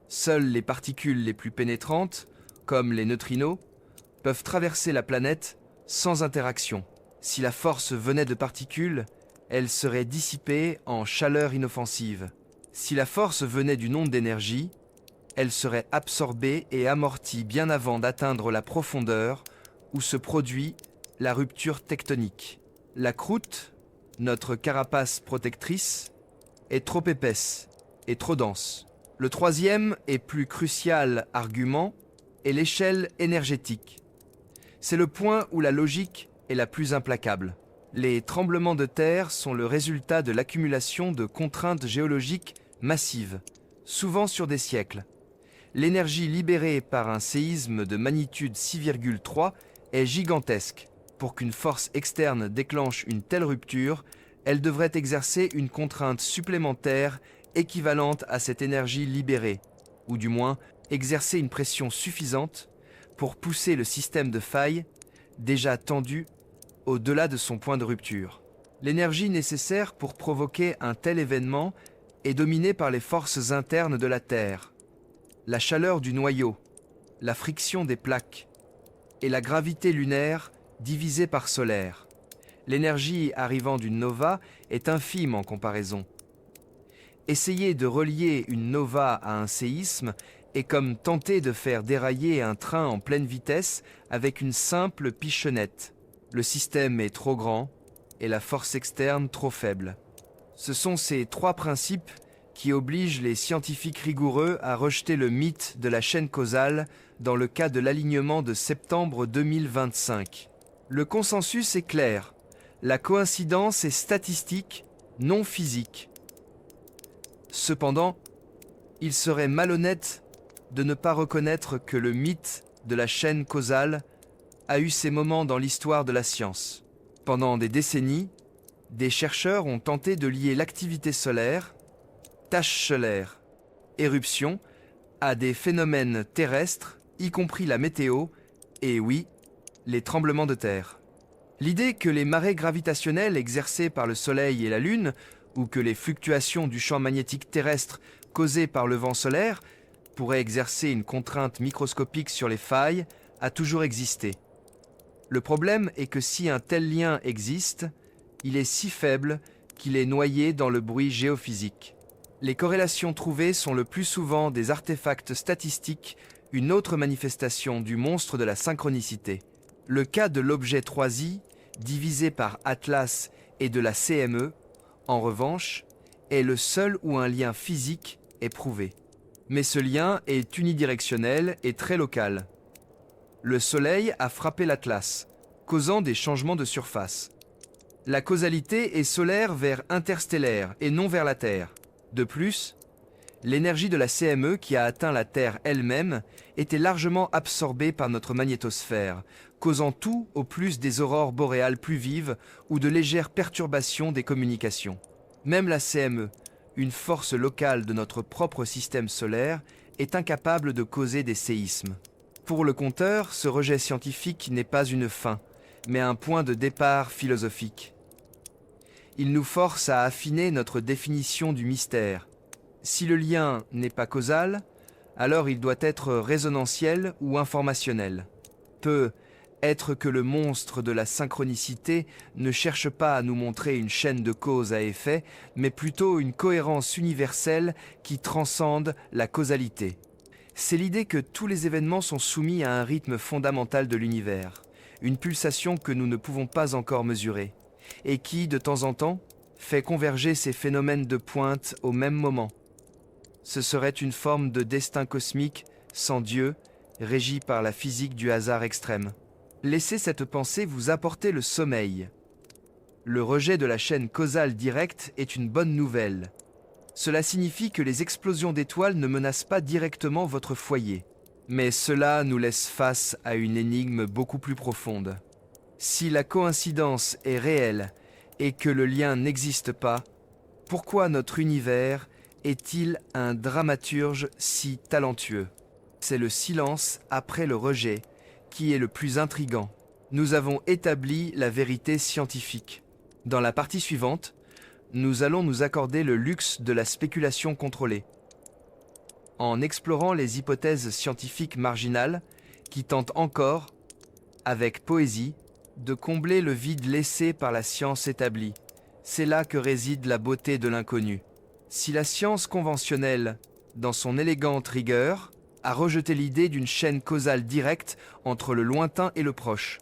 Seules les particules les plus pénétrantes, comme les neutrinos, peuvent traverser la planète sans interaction. Si la force venait de particules, elle serait dissipée en chaleur inoffensive. Si la force venait d'une onde d'énergie, elle serait absorbée et amortie bien avant d'atteindre la profondeur où se produit la rupture tectonique. La croûte, notre carapace protectrice, est trop épaisse et trop dense. Le troisième et plus crucial argument est l'échelle énergétique. C'est le point où la logique est la plus implacable. Les tremblements de terre sont le résultat de l'accumulation de contraintes géologiques massives, souvent sur des siècles. L'énergie libérée par un séisme de magnitude 6,3 est gigantesque. Pour qu'une force externe déclenche une telle rupture, elle devrait exercer une contrainte supplémentaire équivalente à cette énergie libérée, ou du moins exercer une pression suffisante pour pousser le système de faille, déjà tendu, au-delà de son point de rupture. L'énergie nécessaire pour provoquer un tel événement est dominée par les forces internes de la Terre, la chaleur du noyau, la friction des plaques et la gravité lunaire divisée par solaire. L'énergie arrivant d'une nova est infime en comparaison. Essayer de relier une nova à un séisme est comme tenter de faire dérailler un train en pleine vitesse avec une simple pichonnette. Le système est trop grand et la force externe trop faible. Ce sont ces trois principes qui obligent les scientifiques rigoureux à rejeter le mythe de la chaîne causale dans le cas de l'alignement de septembre 2025. Le consensus est clair. La coïncidence est statistique, non physique. Cependant, il serait malhonnête de ne pas reconnaître que le mythe de la chaîne causale a eu ses moments dans l'histoire de la science. Pendant des décennies, des chercheurs ont tenté de lier l'activité solaire, taches solaires, éruptions, à des phénomènes terrestres, y compris la météo, et oui, les tremblements de terre. L'idée que les marées gravitationnelles exercées par le Soleil et la Lune, ou que les fluctuations du champ magnétique terrestre causées par le vent solaire pourraient exercer une contrainte microscopique sur les failles, a toujours existé. Le problème est que si un tel lien existe, il est si faible qu'il est noyé dans le bruit géophysique. Les corrélations trouvées sont le plus souvent des artefacts statistiques, une autre manifestation du monstre de la synchronicité. Le cas de l'objet 3i, divisé par Atlas et de la CME, en revanche, est le seul où un lien physique est prouvé. Mais ce lien est unidirectionnel et très local. Le Soleil a frappé l'Atlas, causant des changements de surface. La causalité est solaire vers interstellaire et non vers la Terre. De plus, L'énergie de la CME qui a atteint la Terre elle-même était largement absorbée par notre magnétosphère, causant tout au plus des aurores boréales plus vives ou de légères perturbations des communications. Même la CME, une force locale de notre propre système solaire, est incapable de causer des séismes. Pour le compteur, ce rejet scientifique n'est pas une fin, mais un point de départ philosophique. Il nous force à affiner notre définition du mystère. Si le lien n'est pas causal, alors il doit être résonantiel ou informationnel. Peut être que le monstre de la synchronicité ne cherche pas à nous montrer une chaîne de cause à effet, mais plutôt une cohérence universelle qui transcende la causalité. C'est l'idée que tous les événements sont soumis à un rythme fondamental de l'univers, une pulsation que nous ne pouvons pas encore mesurer, et qui, de temps en temps, fait converger ces phénomènes de pointe au même moment. Ce serait une forme de destin cosmique sans Dieu, régi par la physique du hasard extrême. Laissez cette pensée vous apporter le sommeil. Le rejet de la chaîne causale directe est une bonne nouvelle. Cela signifie que les explosions d'étoiles ne menacent pas directement votre foyer. Mais cela nous laisse face à une énigme beaucoup plus profonde. Si la coïncidence est réelle et que le lien n'existe pas, pourquoi notre univers est-il un dramaturge si talentueux? C'est le silence après le rejet qui est le plus intrigant. Nous avons établi la vérité scientifique. Dans la partie suivante, nous allons nous accorder le luxe de la spéculation contrôlée. En explorant les hypothèses scientifiques marginales qui tentent encore, avec poésie, de combler le vide laissé par la science établie. C'est là que réside la beauté de l'inconnu. Si la science conventionnelle, dans son élégante rigueur, a rejeté l'idée d'une chaîne causale directe entre le lointain et le proche,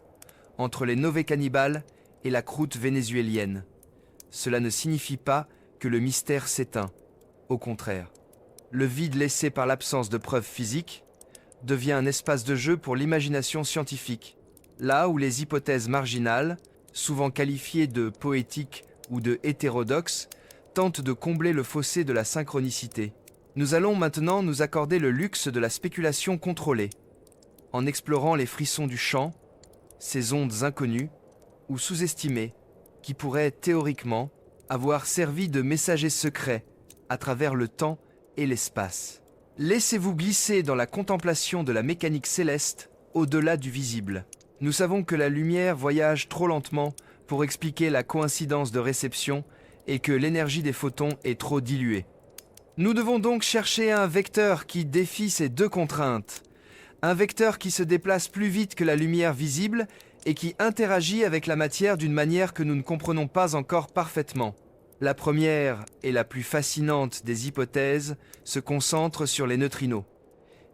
entre les novés cannibales et la croûte vénézuélienne, cela ne signifie pas que le mystère s'éteint. Au contraire, le vide laissé par l'absence de preuves physiques devient un espace de jeu pour l'imagination scientifique, là où les hypothèses marginales, souvent qualifiées de poétiques ou de hétérodoxes, tentent de combler le fossé de la synchronicité. Nous allons maintenant nous accorder le luxe de la spéculation contrôlée, en explorant les frissons du champ, ces ondes inconnues ou sous-estimées, qui pourraient théoriquement avoir servi de messagers secrets à travers le temps et l'espace. Laissez-vous glisser dans la contemplation de la mécanique céleste au-delà du visible. Nous savons que la lumière voyage trop lentement pour expliquer la coïncidence de réception et que l'énergie des photons est trop diluée. Nous devons donc chercher un vecteur qui défie ces deux contraintes. Un vecteur qui se déplace plus vite que la lumière visible et qui interagit avec la matière d'une manière que nous ne comprenons pas encore parfaitement. La première et la plus fascinante des hypothèses se concentre sur les neutrinos.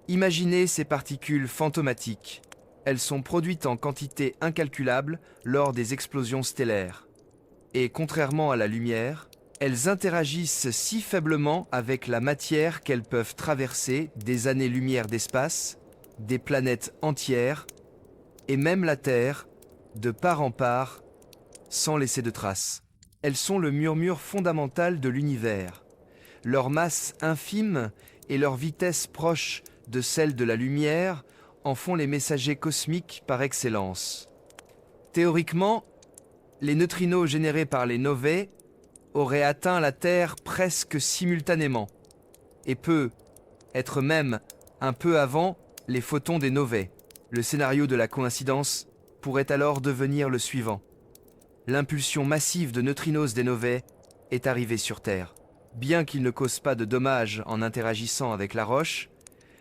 Imaginez ces particules fantomatiques. Elles sont produites en quantité incalculable lors des explosions stellaires. Et contrairement à la lumière, elles interagissent si faiblement avec la matière qu'elles peuvent traverser des années-lumière d'espace, des planètes entières, et même la Terre, de part en part, sans laisser de traces. Elles sont le murmure fondamental de l'univers. Leur masse infime et leur vitesse proche de celle de la lumière en font les messagers cosmiques par excellence. Théoriquement, les neutrinos générés par les novae auraient atteint la Terre presque simultanément, et peut être même un peu avant les photons des novae. Le scénario de la coïncidence pourrait alors devenir le suivant. L'impulsion massive de neutrinos des novae est arrivée sur Terre. Bien qu'il ne cause pas de dommages en interagissant avec la roche,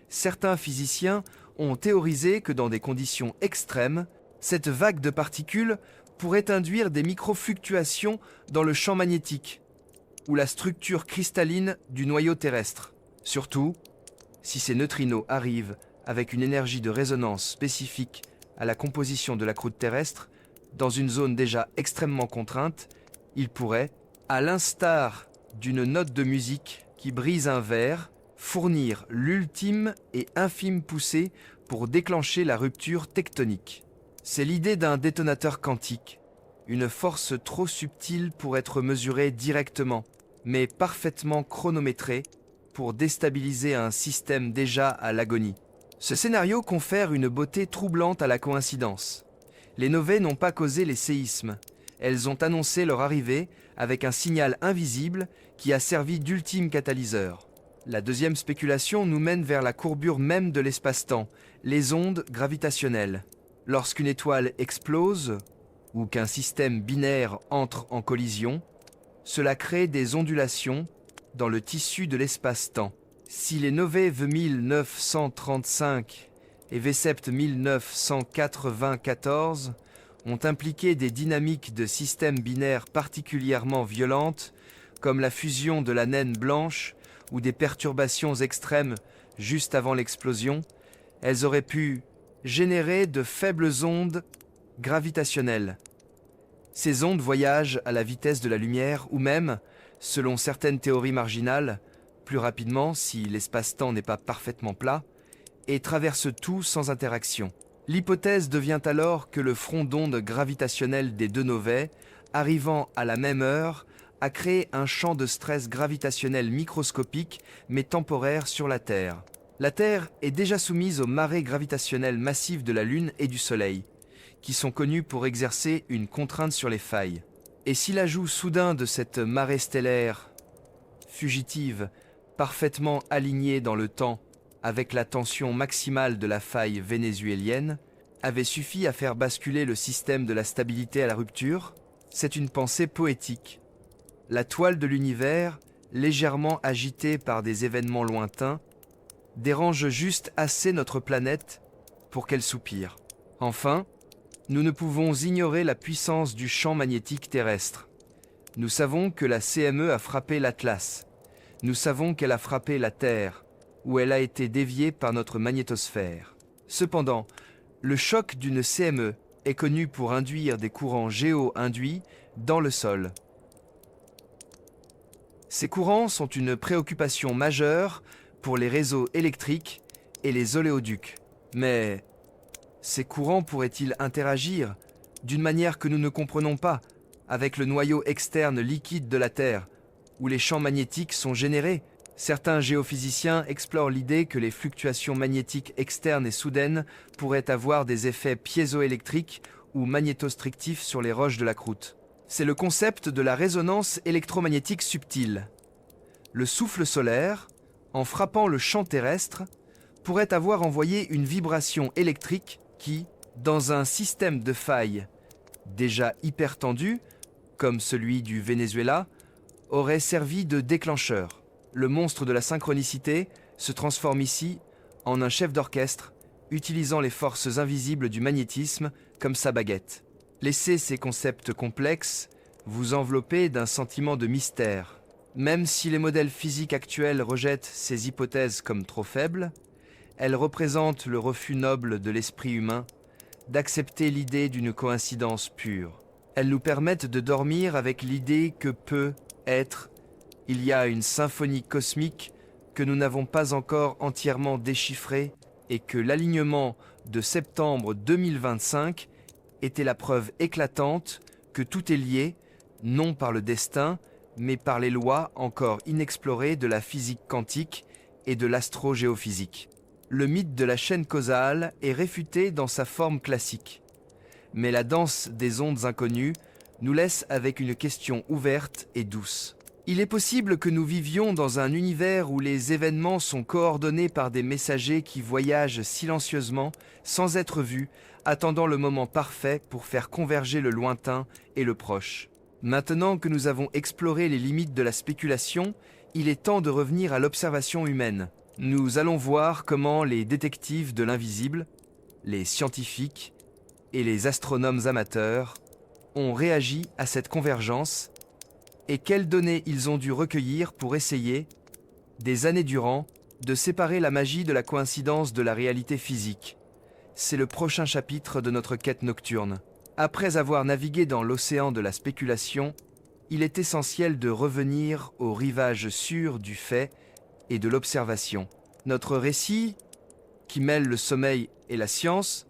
certains physiciens ont théorisé que dans des conditions extrêmes, cette vague de particules pourrait induire des microfluctuations dans le champ magnétique ou la structure cristalline du noyau terrestre. Surtout, si ces neutrinos arrivent avec une énergie de résonance spécifique à la composition de la croûte terrestre, dans une zone déjà extrêmement contrainte, ils pourraient, à l'instar d'une note de musique qui brise un verre, fournir l'ultime et infime poussée pour déclencher la rupture tectonique. C'est l'idée d'un détonateur quantique, une force trop subtile pour être mesurée directement, mais parfaitement chronométrée pour déstabiliser un système déjà à l'agonie. Ce scénario confère une beauté troublante à la coïncidence. Les novae n'ont pas causé les séismes. Elles ont annoncé leur arrivée avec un signal invisible qui a servi d'ultime catalyseur. La deuxième spéculation nous mène vers la courbure même de l'espace-temps, les ondes gravitationnelles. Lorsqu'une étoile explose, ou qu'un système binaire entre en collision, cela crée des ondulations dans le tissu de l'espace-temps. Si les novae V 1935 et V sept 1994 ont impliqué des dynamiques de systèmes binaires particulièrement violentes, comme la fusion de la naine blanche ou des perturbations extrêmes juste avant l'explosion, elles auraient pu générer de faibles ondes gravitationnelles. Ces ondes voyagent à la vitesse de la lumière ou même, selon certaines théories marginales, plus rapidement si l'espace-temps n'est pas parfaitement plat, et traversent tout sans interaction. L'hypothèse devient alors que le front d'onde gravitationnel des deux novae, arrivant à la même heure, a créé un champ de stress gravitationnel microscopique mais temporaire sur la Terre. La Terre est déjà soumise aux marées gravitationnelles massives de la Lune et du Soleil, qui sont connues pour exercer une contrainte sur les failles. Et si l'ajout soudain de cette marée stellaire fugitive, parfaitement alignée dans le temps avec la tension maximale de la faille vénézuélienne, avait suffi à faire basculer le système de la stabilité à la rupture, c'est une pensée poétique. La toile de l'univers, légèrement agitée par des événements lointains, dérange juste assez notre planète pour qu'elle soupire. Enfin, nous ne pouvons ignorer la puissance du champ magnétique terrestre. Nous savons que la CME a frappé l'Atlas. Nous savons qu'elle a frappé la Terre, où elle a été déviée par notre magnétosphère. Cependant, le choc d'une CME est connu pour induire des courants géo-induits dans le sol. Ces courants sont une préoccupation majeure pour les réseaux électriques et les oléoducs. Mais ces courants pourraient-ils interagir d'une manière que nous ne comprenons pas avec le noyau externe liquide de la Terre, où les champs magnétiques sont générés? Certains géophysiciens explorent l'idée que les fluctuations magnétiques externes et soudaines pourraient avoir des effets piézoélectriques ou magnétostrictifs sur les roches de la croûte. C'est le concept de la résonance électromagnétique subtile. Le souffle solaire, en frappant le champ terrestre, pourrait avoir envoyé une vibration électrique qui, dans un système de failles déjà hyper tendu, comme celui du Venezuela, aurait servi de déclencheur. Le monstre de la synchronicité se transforme ici en un chef d'orchestre, utilisant les forces invisibles du magnétisme comme sa baguette. Laissez ces concepts complexes vous envelopper d'un sentiment de mystère. Même si les modèles physiques actuels rejettent ces hypothèses comme trop faibles, elles représentent le refus noble de l'esprit humain d'accepter l'idée d'une coïncidence pure. Elles nous permettent de dormir avec l'idée que peut-être il y a une symphonie cosmique que nous n'avons pas encore entièrement déchiffrée et que l'alignement de septembre 2025 était la preuve éclatante que tout est lié, non par le destin, mais par les lois encore inexplorées de la physique quantique et de l'astrogéophysique. Le mythe de la chaîne causale est réfuté dans sa forme classique. Mais la danse des ondes inconnues nous laisse avec une question ouverte et douce. Il est possible que nous vivions dans un univers où les événements sont coordonnés par des messagers qui voyagent silencieusement, sans être vus, attendant le moment parfait pour faire converger le lointain et le proche. Maintenant que nous avons exploré les limites de la spéculation, il est temps de revenir à l'observation humaine. Nous allons voir comment les détectives de l'invisible, les scientifiques et les astronomes amateurs ont réagi à cette convergence et quelles données ils ont dû recueillir pour essayer, des années durant, de séparer la magie de la coïncidence de la réalité physique. C'est le prochain chapitre de notre quête nocturne. Après avoir navigué dans l'océan de la spéculation, il est essentiel de revenir au rivage sûr du fait et de l'observation. Notre récit, qui mêle le sommeil et la science,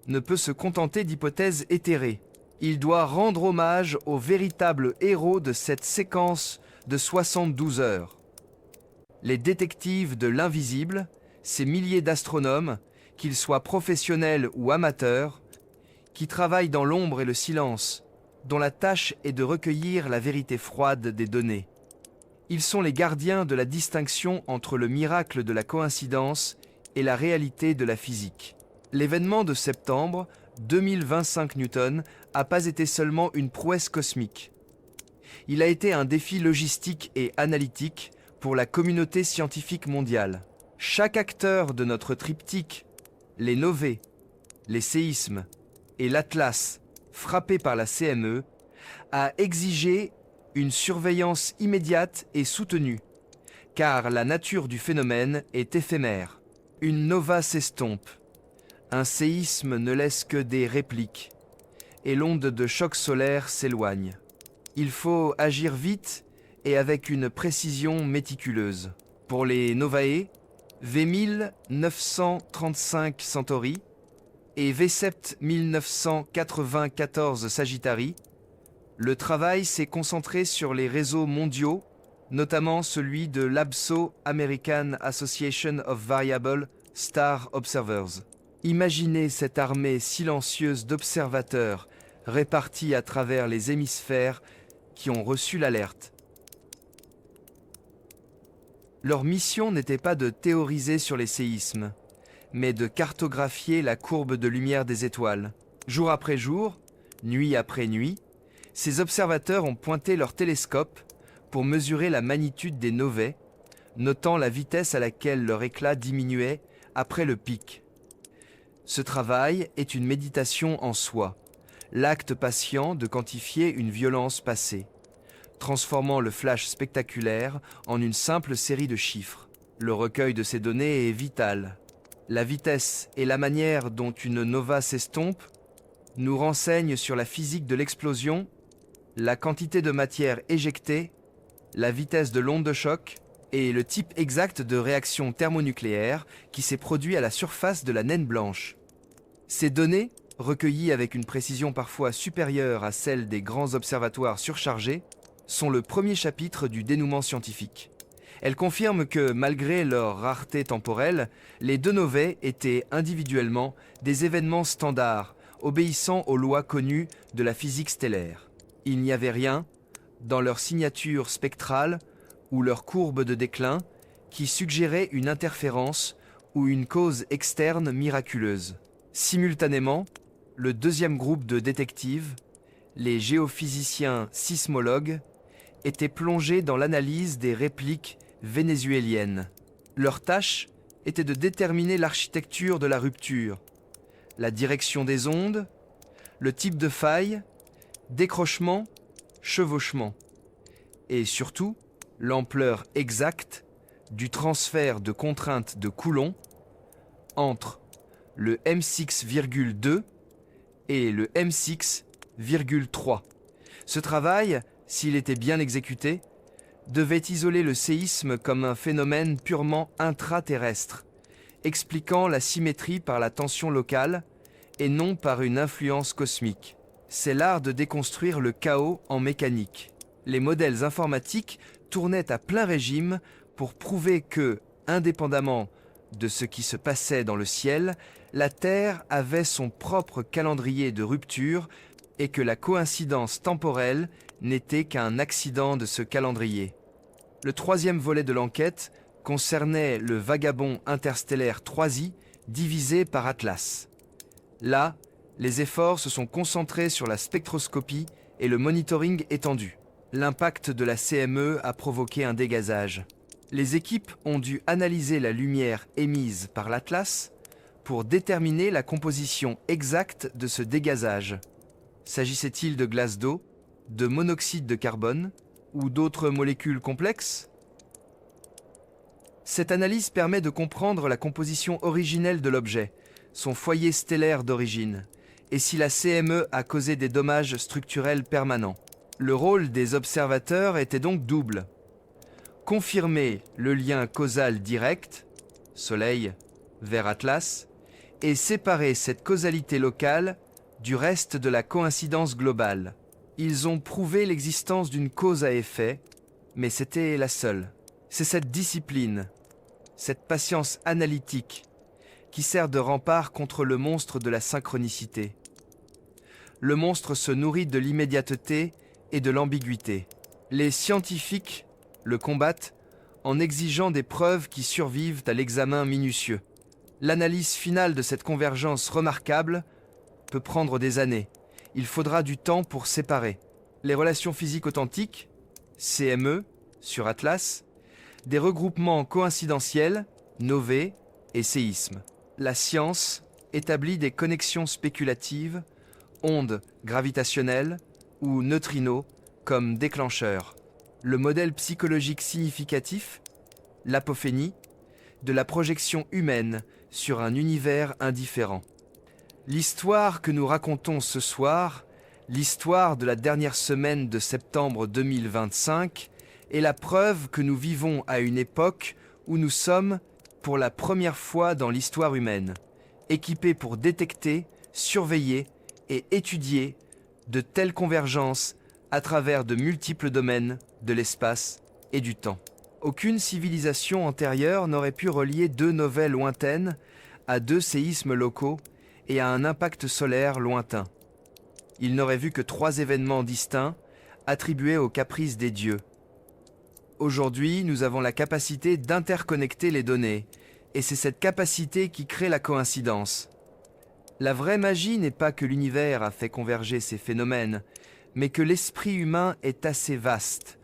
ne peut se contenter d'hypothèses éthérées. Il doit rendre hommage au véritable héros de cette séquence de 72 heures. Les détectives de l'invisible, ces milliers d'astronomes, qu'ils soient professionnels ou amateurs, qui travaillent dans l'ombre et le silence, dont la tâche est de recueillir la vérité froide des données. Ils sont les gardiens de la distinction entre le miracle de la coïncidence et la réalité de la physique. L'événement de septembre 2025 Newton n'a pas été seulement une prouesse cosmique. Il a été un défi logistique et analytique pour la communauté scientifique mondiale. Chaque acteur de notre triptyque, les novées, les séismes et l'Atlas, frappé par la CME, a exigé une surveillance immédiate et soutenue, car la nature du phénomène est éphémère. Une nova s'estompe, un séisme ne laisse que des répliques, et l'onde de choc solaire s'éloigne. Il faut agir vite et avec une précision méticuleuse. Pour les Novae, V1935 Centauri et V7 1994 Sagittari, le travail s'est concentré sur les réseaux mondiaux, notamment celui de l'ABSO American Association of Variable Star Observers. Imaginez cette armée silencieuse d'observateurs répartis à travers les hémisphères qui ont reçu l'alerte. Leur mission n'était pas de théoriser sur les séismes, mais de cartographier la courbe de lumière des étoiles. Jour après jour, nuit après nuit, ces observateurs ont pointé leurs télescopes pour mesurer la magnitude des novae, notant la vitesse à laquelle leur éclat diminuait après le pic. Ce travail est une méditation en soi, l'acte patient de quantifier une violence passée, transformant le flash spectaculaire en une simple série de chiffres. Le recueil de ces données est vital. La vitesse et la manière dont une nova s'estompe nous renseignent sur la physique de l'explosion, la quantité de matière éjectée, la vitesse de l'onde de choc et le type exact de réaction thermonucléaire qui s'est produit à la surface de la naine blanche. Ces données, recueillies avec une précision parfois supérieure à celle des grands observatoires surchargés, sont le premier chapitre du dénouement scientifique. Elles confirment que, malgré leur rareté temporelle, les deux novae étaient individuellement des événements standards, obéissant aux lois connues de la physique stellaire. Il n'y avait rien, dans leur signature spectrale ou leur courbe de déclin, qui suggérait une interférence ou une cause externe miraculeuse. Simultanément, le deuxième groupe de détectives, les géophysiciens sismologues, était plongé dans l'analyse des répliques vénézuéliennes. Leur tâche était de déterminer l'architecture de la rupture, la direction des ondes, le type de faille, décrochement, chevauchement, et surtout l'ampleur exacte du transfert de contrainte de Coulomb entre le M6,2 et le M6,3. Ce travail, s'il était bien exécuté, devait isoler le séisme comme un phénomène purement intraterrestre, expliquant la symétrie par la tension locale et non par une influence cosmique. C'est l'art de déconstruire le chaos en mécanique. Les modèles informatiques tournaient à plein régime pour prouver que, indépendamment de ce qui se passait dans le ciel, la Terre avait son propre calendrier de rupture et que la coïncidence temporelle n'était qu'un accident de ce calendrier. Le troisième volet de l'enquête concernait le vagabond interstellaire 3i divisé par Atlas. Là, les efforts se sont concentrés sur la spectroscopie et le monitoring étendu. L'impact de la CME a provoqué un dégazage. Les équipes ont dû analyser la lumière émise par l'Atlas pour déterminer la composition exacte de ce dégazage. S'agissait-il de glace d'eau, de monoxyde de carbone ou d'autres molécules complexes? Cette analyse permet de comprendre la composition originelle de l'objet, son foyer stellaire d'origine, et si la CME a causé des dommages structurels permanents. Le rôle des observateurs était donc double. Confirmer le lien causal direct, Soleil vers Atlas, et séparer cette causalité locale du reste de la coïncidence globale. Ils ont prouvé l'existence d'une cause à effet, mais c'était la seule. C'est cette discipline, cette patience analytique, qui sert de rempart contre le monstre de la synchronicité. Le monstre se nourrit de l'immédiateté et de l'ambiguïté. Les scientifiques le combattent en exigeant des preuves qui survivent à l'examen minutieux. L'analyse finale de cette convergence remarquable peut prendre des années. Il faudra du temps pour séparer les relations physiques authentiques, CME, sur Atlas, des regroupements coïncidentiels, novae et séismes. La science établit des connexions spéculatives, ondes gravitationnelles ou neutrinos comme déclencheurs. Le modèle psychologique significatif, l'apophénie, de la projection humaine sur un univers indifférent. L'histoire que nous racontons ce soir, l'histoire de la dernière semaine de septembre 2025, est la preuve que nous vivons à une époque où nous sommes, pour la première fois dans l'histoire humaine, équipés pour détecter, surveiller et étudier de telles convergences à travers de multiples domaines de l'espace et du temps. Aucune civilisation antérieure n'aurait pu relier deux nouvelles lointaines à deux séismes locaux et à un impact solaire lointain. Il n'aurait vu que trois événements distincts attribués aux caprices des dieux. Aujourd'hui, nous avons la capacité d'interconnecter les données, et c'est cette capacité qui crée la coïncidence. La vraie magie n'est pas que l'univers a fait converger ces phénomènes, mais que l'esprit humain est assez vaste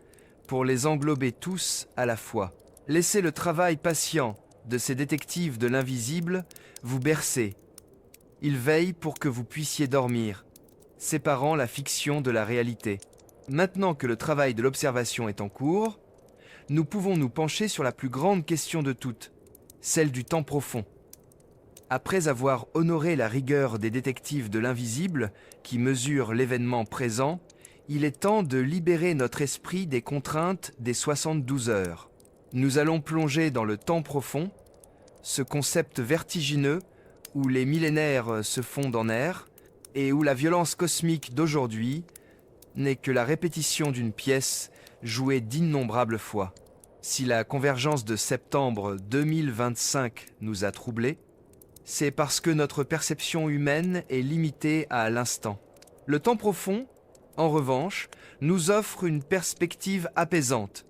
pour les englober tous à la fois. Laissez le travail patient de ces détectives de l'invisible vous bercer. Ils veillent pour que vous puissiez dormir, séparant la fiction de la réalité. Maintenant que le travail de l'observation est en cours, nous pouvons nous pencher sur la plus grande question de toutes, celle du temps profond. Après avoir honoré la rigueur des détectives de l'invisible qui mesurent l'événement présent, il est temps de libérer notre esprit des contraintes des 72 heures. Nous allons plonger dans le temps profond, ce concept vertigineux où les millénaires se fondent en air et où la violence cosmique d'aujourd'hui n'est que la répétition d'une pièce jouée d'innombrables fois. Si la convergence de septembre 2025 nous a troublés, c'est parce que notre perception humaine est limitée à l'instant. Le temps profond, en revanche, nous offre une perspective apaisante.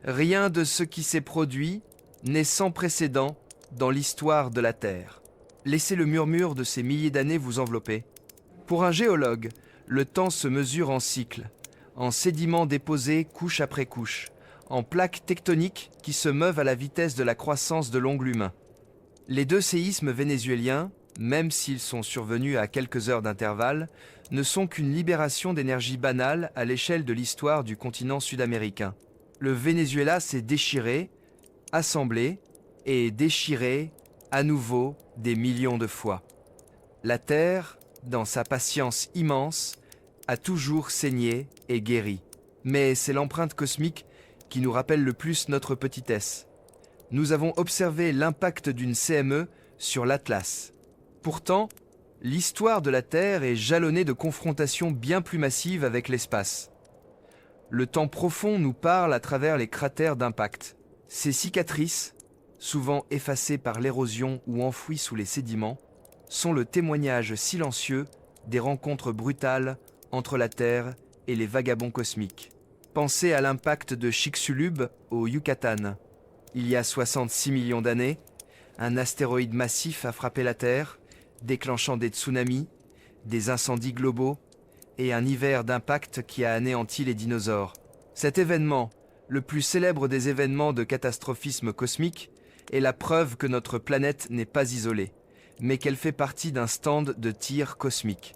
Rien de ce qui s'est produit n'est sans précédent dans l'histoire de la Terre. Laissez le murmure de ces milliers d'années vous envelopper. Pour un géologue, le temps se mesure en cycles, en sédiments déposés couche après couche, en plaques tectoniques qui se meuvent à la vitesse de la croissance de l'ongle humain. Les deux séismes vénézuéliens, même s'ils sont survenus à quelques heures d'intervalle, ne sont qu'une libération d'énergie banale à l'échelle de l'histoire du continent sud-américain. Le Venezuela s'est déchiré, assemblé et déchiré à nouveau des millions de fois. La Terre, dans sa patience immense, a toujours saigné et guéri. Mais c'est l'empreinte cosmique qui nous rappelle le plus notre petitesse. Nous avons observé l'impact d'une CME sur l'Atlas. Pourtant, l'histoire de la Terre est jalonnée de confrontations bien plus massives avec l'espace. Le temps profond nous parle à travers les cratères d'impact. Ces cicatrices, souvent effacées par l'érosion ou enfouies sous les sédiments, sont le témoignage silencieux des rencontres brutales entre la Terre et les vagabonds cosmiques. Pensez à l'impact de Chicxulub au Yucatan. Il y a 66 millions d'années, un astéroïde massif a frappé la Terre, déclenchant des tsunamis, des incendies globaux et un hiver d'impact qui a anéanti les dinosaures. Cet événement, le plus célèbre des événements de catastrophisme cosmique, est la preuve que notre planète n'est pas isolée, mais qu'elle fait partie d'un stand de tir cosmique.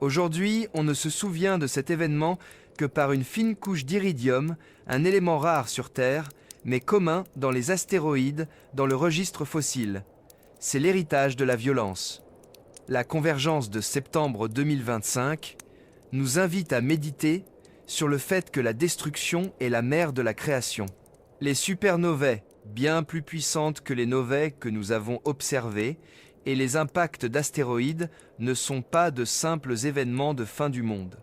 Aujourd'hui, on ne se souvient de cet événement que par une fine couche d'iridium, un élément rare sur Terre, mais commun dans les astéroïdes dans le registre fossile. C'est l'héritage de la violence. La convergence de septembre 2025 nous invite à méditer sur le fait que la destruction est la mère de la création. Les supernovae, bien plus puissantes que les novae que nous avons observées, et les impacts d'astéroïdes ne sont pas de simples événements de fin du monde.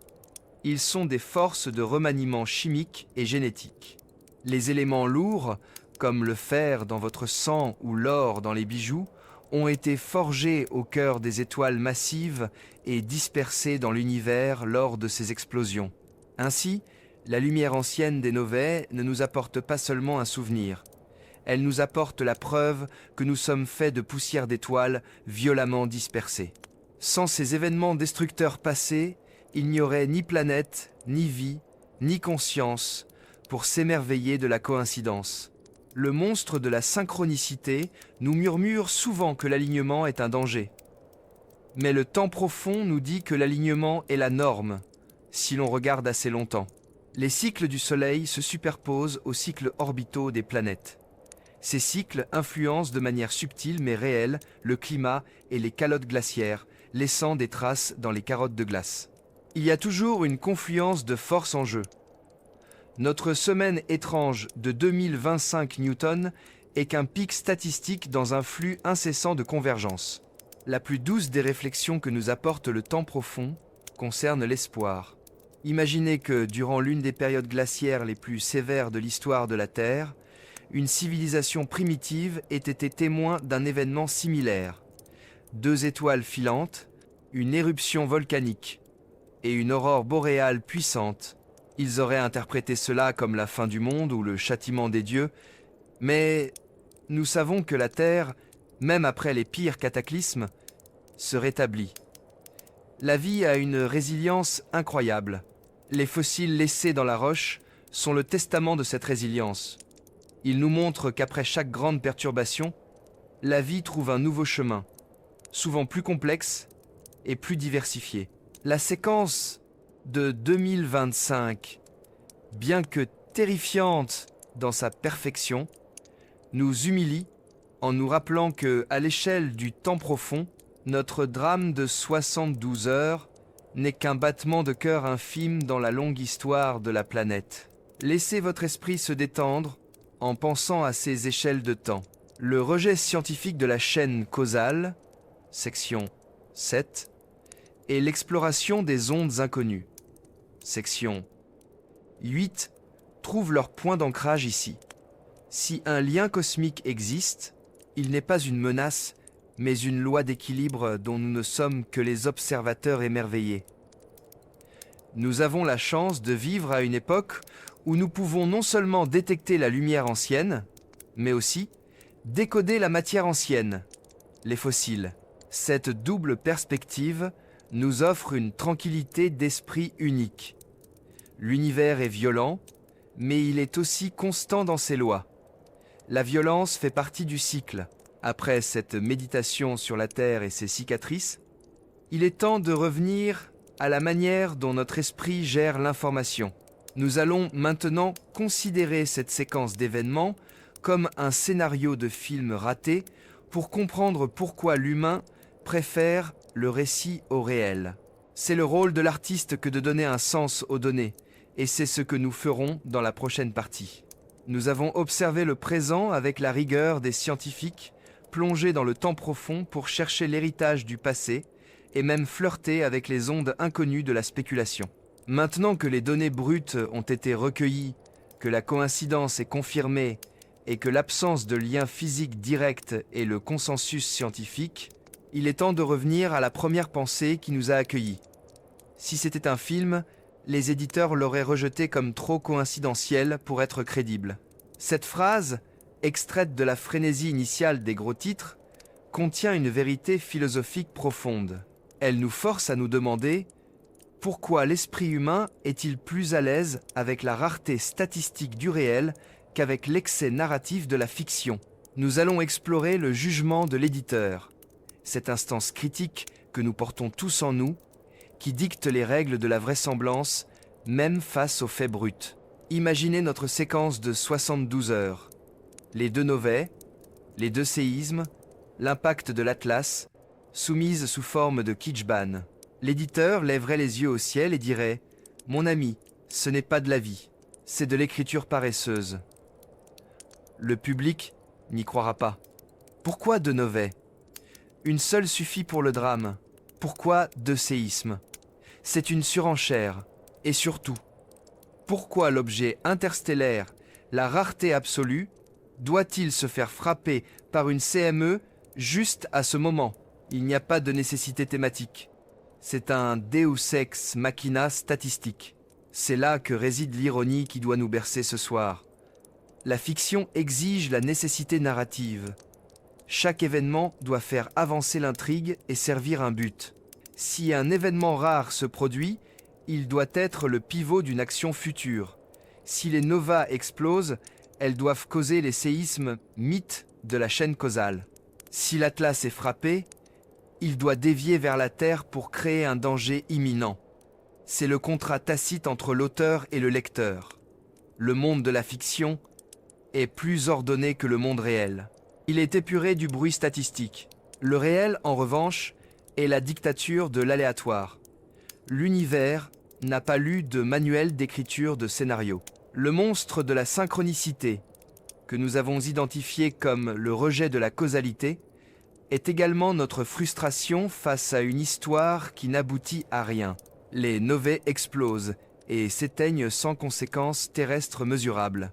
Ils sont des forces de remaniement chimique et génétique. Les éléments lourds, comme le fer dans votre sang ou l'or dans les bijoux, ont été forgés au cœur des étoiles massives et dispersés dans l'univers lors de ces explosions. Ainsi, la lumière ancienne des novae ne nous apporte pas seulement un souvenir. Elle nous apporte la preuve que nous sommes faits de poussière d'étoiles violemment dispersées. Sans ces événements destructeurs passés, il n'y aurait ni planète, ni vie, ni conscience pour s'émerveiller de la coïncidence. Le monstre de la synchronicité nous murmure souvent que l'alignement est un danger. Mais le temps profond nous dit que l'alignement est la norme, si l'on regarde assez longtemps. Les cycles du Soleil se superposent aux cycles orbitaux des planètes. Ces cycles influencent de manière subtile mais réelle le climat et les calottes glaciaires, laissant des traces dans les carottes de glace. Il y a toujours une confluence de forces en jeu. Notre semaine étrange de 2025 Newton est qu'un pic statistique dans un flux incessant de convergence. La plus douce des réflexions que nous apporte le temps profond concerne l'espoir. Imaginez que, durant l'une des périodes glaciaires les plus sévères de l'histoire de la Terre, une civilisation primitive ait été témoin d'un événement similaire. 2 étoiles filantes, une éruption volcanique et une aurore boréale puissante. Ils auraient interprété cela comme la fin du monde ou le châtiment des dieux, mais nous savons que la Terre, même après les pires cataclysmes, se rétablit. La vie a une résilience incroyable. Les fossiles laissés dans la roche sont le testament de cette résilience. Ils nous montrent qu'après chaque grande perturbation, la vie trouve un nouveau chemin, souvent plus complexe et plus diversifié. La séquence de 2025, bien que terrifiante dans sa perfection, nous humilie en nous rappelant que, à l'échelle du temps profond, notre drame de 72 heures n'est qu'un battement de cœur infime dans la longue histoire de la planète. Laissez votre esprit se détendre en pensant à ces échelles de temps. Le rejet scientifique de la chaîne causale, section 7, et l'exploration des ondes inconnues, section 8, trouvent leur point d'ancrage ici. Si un lien cosmique existe, il n'est pas une menace, mais une loi d'équilibre dont nous ne sommes que les observateurs émerveillés. Nous avons la chance de vivre à une époque où nous pouvons non seulement détecter la lumière ancienne, mais aussi décoder la matière ancienne, les fossiles. Cette double perspective nous offre une tranquillité d'esprit unique. L'univers est violent, mais il est aussi constant dans ses lois. La violence fait partie du cycle. Après cette méditation sur la Terre et ses cicatrices, il est temps de revenir à la manière dont notre esprit gère l'information. Nous allons maintenant considérer cette séquence d'événements comme un scénario de film raté pour comprendre pourquoi l'humain préfère le récit au réel. C'est le rôle de l'artiste que de donner un sens aux données, et c'est ce que nous ferons dans la prochaine partie. Nous avons observé le présent avec la rigueur des scientifiques, plongés dans le temps profond pour chercher l'héritage du passé, et même flirter avec les ondes inconnues de la spéculation. Maintenant que les données brutes ont été recueillies, que la coïncidence est confirmée et que l'absence de lien physique direct est le consensus scientifique, il est temps de revenir à la première pensée qui nous a accueillis. Si c'était un film, les éditeurs l'auraient rejeté comme trop coïncidentiel pour être crédible. Cette phrase, extraite de la frénésie initiale des gros titres, contient une vérité philosophique profonde. Elle nous force à nous demander pourquoi l'esprit humain est-il plus à l'aise avec la rareté statistique du réel qu'avec l'excès narratif de la fiction. Nous allons explorer le jugement de l'éditeur, cette instance critique que nous portons tous en nous, qui dicte les règles de la vraisemblance, même face aux faits bruts. Imaginez notre séquence de 72 heures. Les 2 novae, les 2 séismes, l'impact de l'Atlas, soumise sous forme de Kitschban. L'éditeur lèverait les yeux au ciel et dirait « Mon ami, ce n'est pas de la vie, c'est de l'écriture paresseuse. » Le public n'y croira pas. Pourquoi 2 novae? Une seule suffit pour le drame. Pourquoi 2 séismes? C'est une surenchère. Et surtout, pourquoi l'objet interstellaire La rareté absolue doit-il se faire frapper par une CME juste à ce moment? Il n'y a pas de nécessité thématique. C'est un Deus ex machina statistique. C'est là que réside l'ironie qui doit nous bercer ce soir. La fiction exige la nécessité narrative. Chaque événement doit faire avancer l'intrigue et servir un but. Si un événement rare se produit, il doit être le pivot d'une action future. Si les novas explosent, elles doivent causer les séismes mythes de la chaîne causale. Si l'Atlas est frappé, il doit dévier vers la Terre pour créer un danger imminent. C'est le contrat tacite entre l'auteur et le lecteur. Le monde de la fiction est plus ordonné que le monde réel. Il est épuré du bruit statistique. Le réel, en revanche, est la dictature de l'aléatoire. L'univers n'a pas lu de manuel d'écriture de scénario. Le monstre de la synchronicité, que nous avons identifié comme le rejet de la causalité, est également notre frustration face à une histoire qui n'aboutit à rien. Les novae explosent et s'éteignent sans conséquences terrestres mesurables.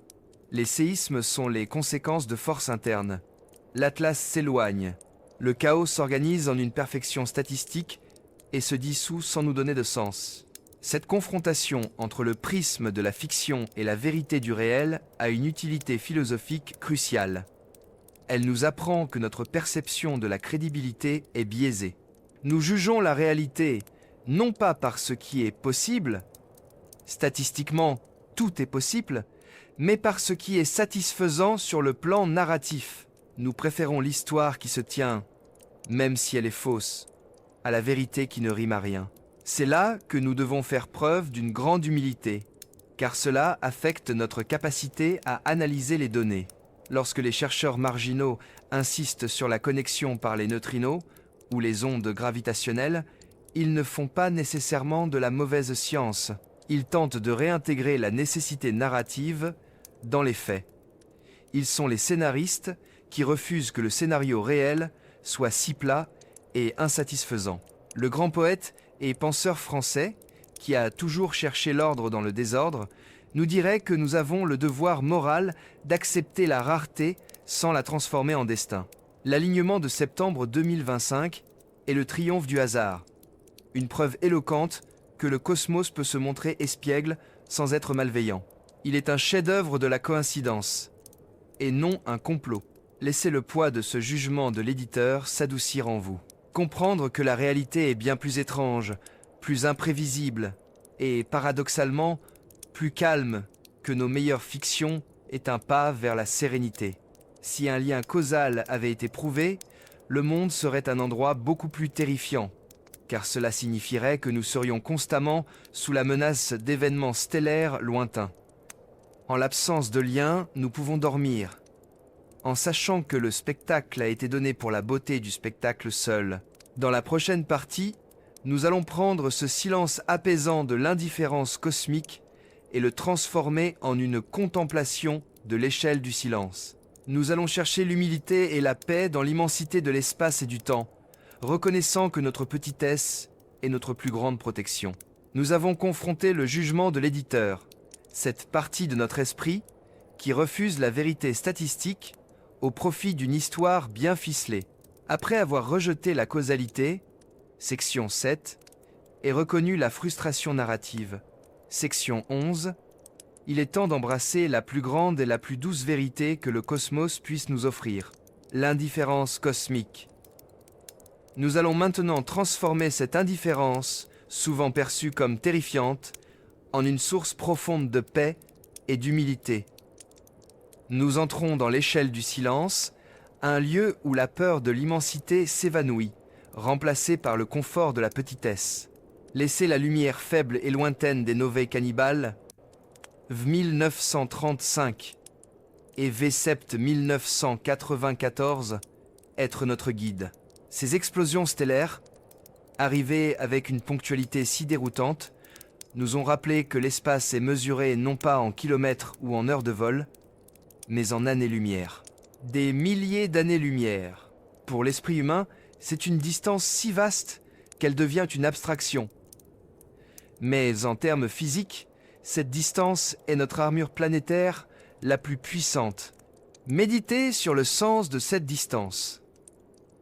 Les séismes sont les conséquences de forces internes. L'Atlas s'éloigne. Le chaos s'organise en une perfection statistique et se dissout sans nous donner de sens. Cette confrontation entre le prisme de la fiction et la vérité du réel a une utilité philosophique cruciale. Elle nous apprend que notre perception de la crédibilité est biaisée. Nous jugeons la réalité non pas par ce qui est possible, statistiquement tout est possible, mais par ce qui est satisfaisant sur le plan narratif. Nous préférons l'histoire qui se tient, même si elle est fausse, à la vérité qui ne rime à rien. C'est là que nous devons faire preuve d'une grande humilité, car cela affecte notre capacité à analyser les données. Lorsque les chercheurs marginaux insistent sur la connexion par les neutrinos ou les ondes gravitationnelles, ils ne font pas nécessairement de la mauvaise science. Ils tentent de réintégrer la nécessité narrative dans les faits. Ils sont les scénaristes qui refusent que le scénario réel soit si plat et insatisfaisant. Le grand poète et penseur français, qui a toujours cherché l'ordre dans le désordre, nous dirait que nous avons le devoir moral d'accepter la rareté sans la transformer en destin. L'alignement de septembre 2025 est le triomphe du hasard, une preuve éloquente que le cosmos peut se montrer espiègle sans être malveillant. Il est un chef-d'œuvre de la coïncidence, et non un complot. Laissez le poids de ce jugement de l'éditeur s'adoucir en vous. Comprendre que la réalité est bien plus étrange, plus imprévisible, et paradoxalement, plus calme que nos meilleures fictions est un pas vers la sérénité. Si un lien causal avait été prouvé, le monde serait un endroit beaucoup plus terrifiant, car cela signifierait que nous serions constamment sous la menace d'événements stellaires lointains. En l'absence de lien, nous pouvons dormir, en sachant que le spectacle a été donné pour la beauté du spectacle seul. Dans la prochaine partie, nous allons prendre ce silence apaisant de l'indifférence cosmique et le transformer en une contemplation de l'échelle du silence. Nous allons chercher l'humilité et la paix dans l'immensité de l'espace et du temps, reconnaissant que notre petitesse est notre plus grande protection. Nous avons confronté le jugement de l'éditeur, cette partie de notre esprit qui refuse la vérité statistique au profit d'une histoire bien ficelée. Après avoir rejeté la causalité, section 7, et reconnu la frustration narrative, section 11, il est temps d'embrasser la plus grande et la plus douce vérité que le cosmos puisse nous offrir, l'indifférence cosmique. Nous allons maintenant transformer cette indifférence, souvent perçue comme terrifiante, en une source profonde de paix et d'humilité. Nous entrons dans l'échelle du silence, un lieu où la peur de l'immensité s'évanouit, remplacée par le confort de la petitesse. Laissez la lumière faible et lointaine des novae cannibales, V 1935 et V Sept 1994, être notre guide. Ces explosions stellaires, arrivées avec une ponctualité si déroutante, nous ont rappelé que l'espace est mesuré non pas en kilomètres ou en heures de vol, mais en années-lumière. Des milliers d'années-lumière. Pour l'esprit humain, c'est une distance si vaste qu'elle devient une abstraction. Mais en termes physiques, cette distance est notre armure planétaire la plus puissante. Méditez sur le sens de cette distance.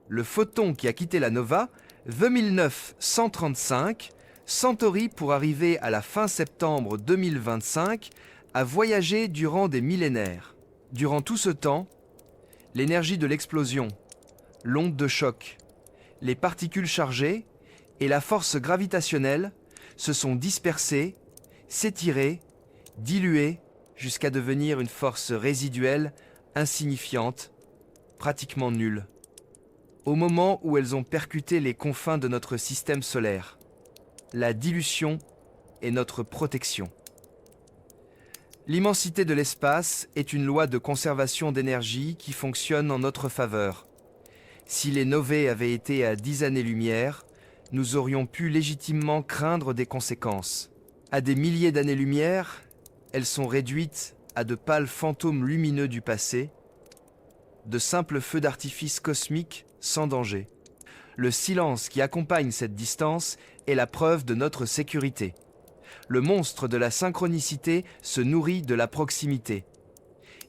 Le photon qui a quitté la nova, 29135, Centauri pour arriver à la fin septembre 2025, a voyagé durant des millénaires. Durant tout ce temps, l'énergie de l'explosion, l'onde de choc, les particules chargées et la force gravitationnelle se sont dispersées, s'étirées, diluées jusqu'à devenir une force résiduelle, insignifiante, pratiquement nulle. Au moment où elles ont percuté les confins de notre système solaire, la dilution est notre protection. L'immensité de l'espace est une loi de conservation d'énergie qui fonctionne en notre faveur. Si les novae avaient été à 10 années-lumière, nous aurions pu légitimement craindre des conséquences. À des milliers d'années-lumière, elles sont réduites à de pâles fantômes lumineux du passé, de simples feux d'artifice cosmiques sans danger. Le silence qui accompagne cette distance est la preuve de notre sécurité. Le monstre de la synchronicité se nourrit de la proximité.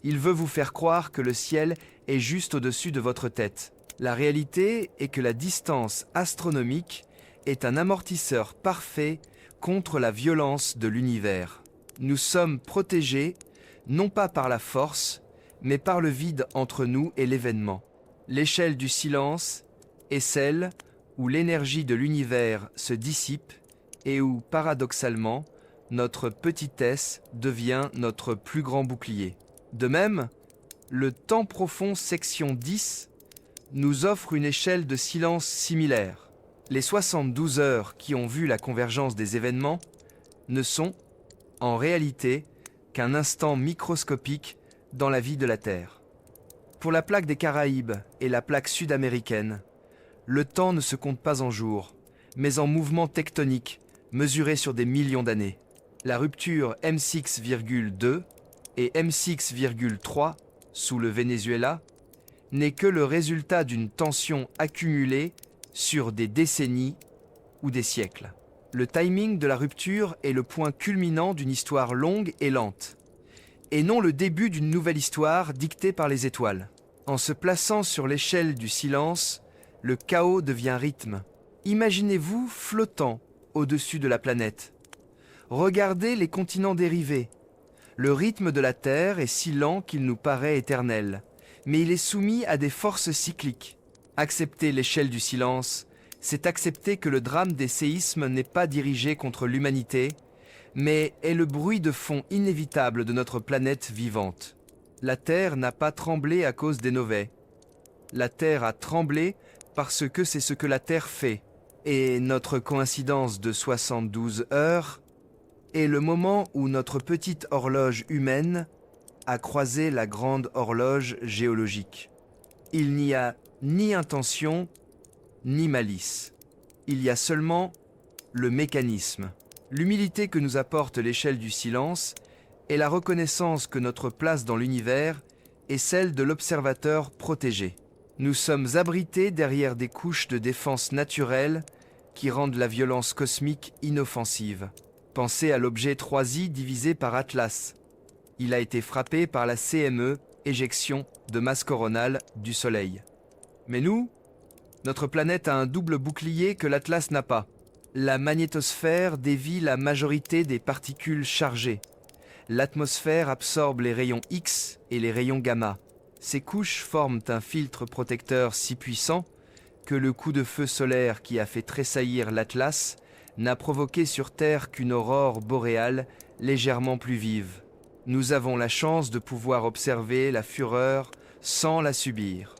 Il veut vous faire croire que le ciel est juste au-dessus de votre tête. La réalité est que la distance astronomique est un amortisseur parfait contre la violence de l'univers. Nous sommes protégés, non pas par la force, mais par le vide entre nous et l'événement. L'échelle du silence est celle où l'énergie de l'univers se dissipe et où, paradoxalement, notre petitesse devient notre plus grand bouclier. De même, le temps profond section 10 nous offre une échelle de silence similaire. Les 72 heures qui ont vu la convergence des événements ne sont, en réalité, qu'un instant microscopique dans la vie de la Terre. Pour la plaque des Caraïbes et la plaque sud-américaine, le temps ne se compte pas en jours, mais en mouvements tectoniques mesurés sur des millions d'années. La rupture M6,2 et M6,3 sous le Venezuela n'est que le résultat d'une tension accumulée sur des décennies ou des siècles. Le timing de la rupture est le point culminant d'une histoire longue et lente, et non le début d'une nouvelle histoire dictée par les étoiles. En se plaçant sur l'échelle du silence, le chaos devient rythme. Imaginez-vous flottant au-dessus de la planète. Regardez les continents dérivés. Le rythme de la Terre est si lent qu'il nous paraît éternel, mais il est soumis à des forces cycliques. Accepter l'échelle du silence, c'est accepter que le drame des séismes n'est pas dirigé contre l'humanité, mais est le bruit de fond inévitable de notre planète vivante. La Terre n'a pas tremblé à cause des novae. La Terre a tremblé parce que c'est ce que la Terre fait. Et notre coïncidence de 72 heures est le moment où notre petite horloge humaine a croisé la grande horloge géologique. Il n'y a ni intention, ni malice. Il y a seulement le mécanisme. L'humilité que nous apporte l'échelle du silence est la reconnaissance que notre place dans l'univers est celle de l'observateur protégé. Nous sommes abrités derrière des couches de défense naturelle qui rendent la violence cosmique inoffensive. Pensez à l'objet 3i divisé par Atlas. Il a été frappé par la CME, éjection de masse coronale du Soleil. Mais nous, notre planète a un double bouclier que l'Atlas n'a pas. La magnétosphère dévie la majorité des particules chargées. L'atmosphère absorbe les rayons X et les rayons gamma. Ces couches forment un filtre protecteur si puissant que le coup de feu solaire qui a fait tressaillir l'Atlas n'a provoqué sur Terre qu'une aurore boréale légèrement plus vive. Nous avons la chance de pouvoir observer la fureur sans la subir.